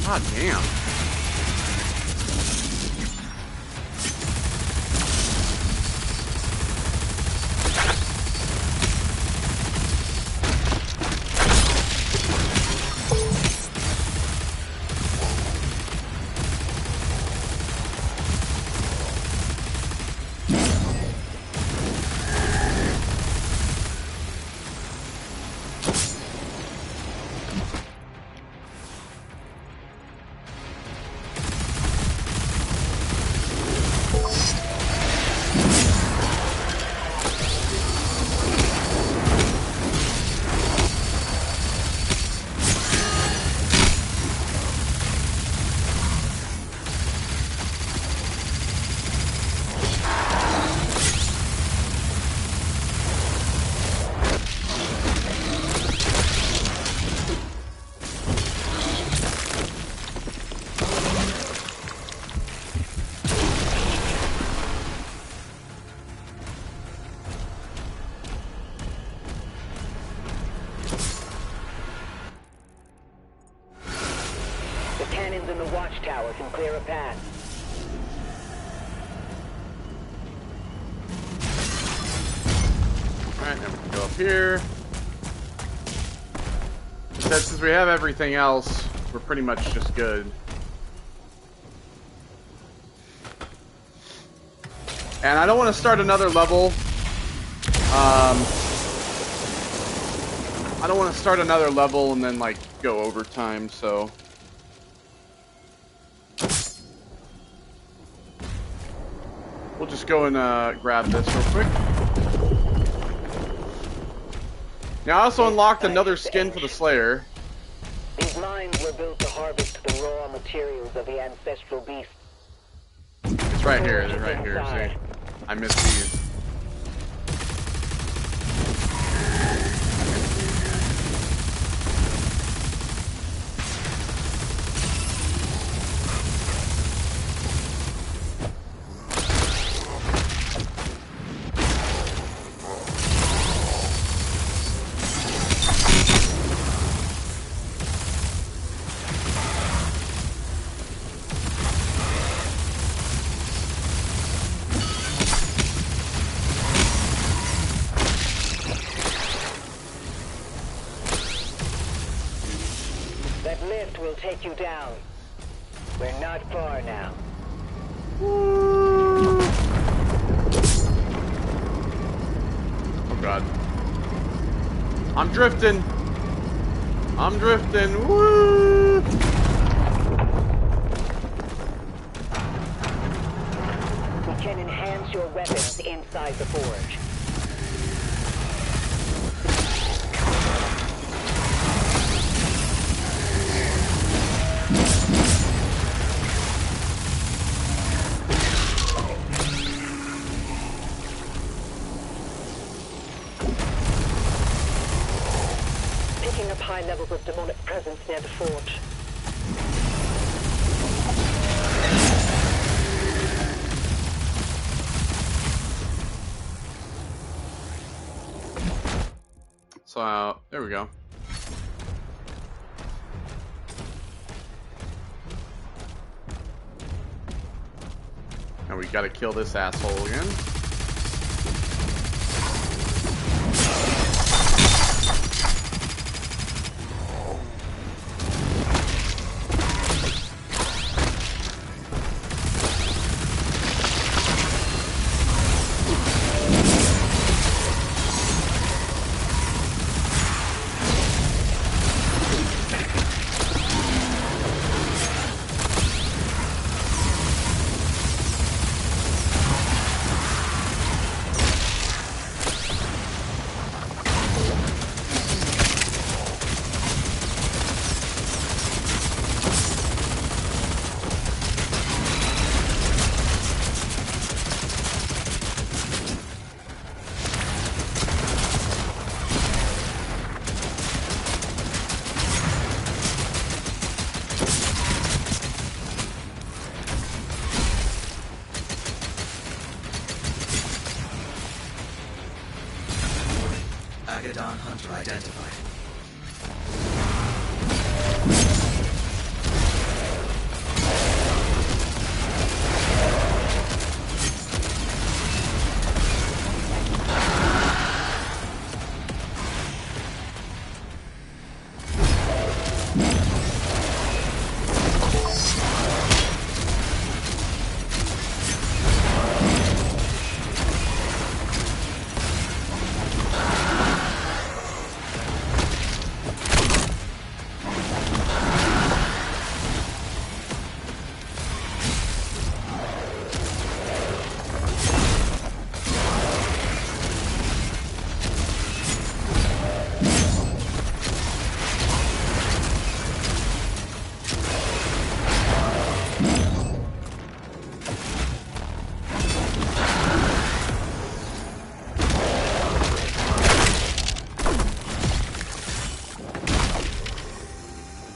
God damn. Cannons in the watchtower can clear a path. Alright, now we can go up here. Since we have everything else, we're pretty much just good. And I don't want to start another level. I don't want to start another level and then, like, go overtime, so... We'll just go and grab this real quick. Now I also unlocked another skin for the Slayer. These mines were built to harvest the raw materials of the ancestral beast. It's right here, they're right here, see? I missed these. That lift will take you down. We're not far now. Oh god. I'm drifting. I'm drifting. Woo! We can enhance your weapons inside the forge. up high levels of demonic presence near the forge. So, there we go. Now we gotta kill this asshole again. Agadon Hunter identified.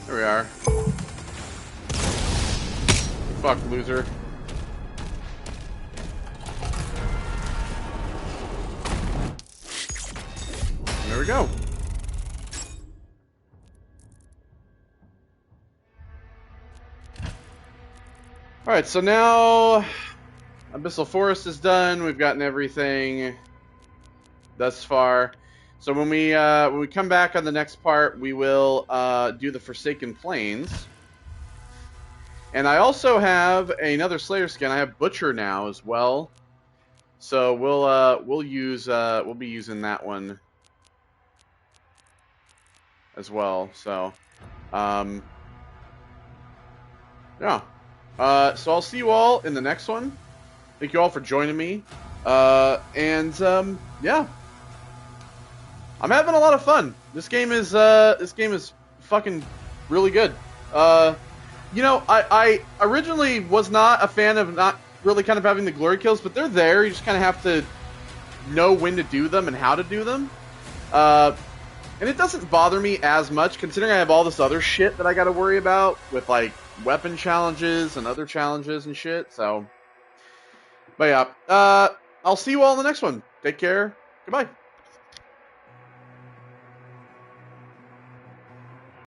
There we are. Fuck, loser. There we go. Alright, so now Abyssal Forest is done. We've gotten everything thus far. So when we come back on the next part, we will do the Forsaken Plains. And I also have another Slayer skin. I have Butcher now as well. So we'll be using that one as well. So yeah. So I'll see you all in the next one. Thank you all for joining me. Yeah. I'm having a lot of fun. This game is fucking really good. You know, I originally was not a fan of not really kind of having the glory kills, but they're there. You just kind of have to know when to do them and how to do them. And it doesn't bother me as much, considering I have all this other shit that I got to worry about with like weapon challenges and other challenges and shit. So, but yeah, I'll see you all in the next one. Take care. Goodbye.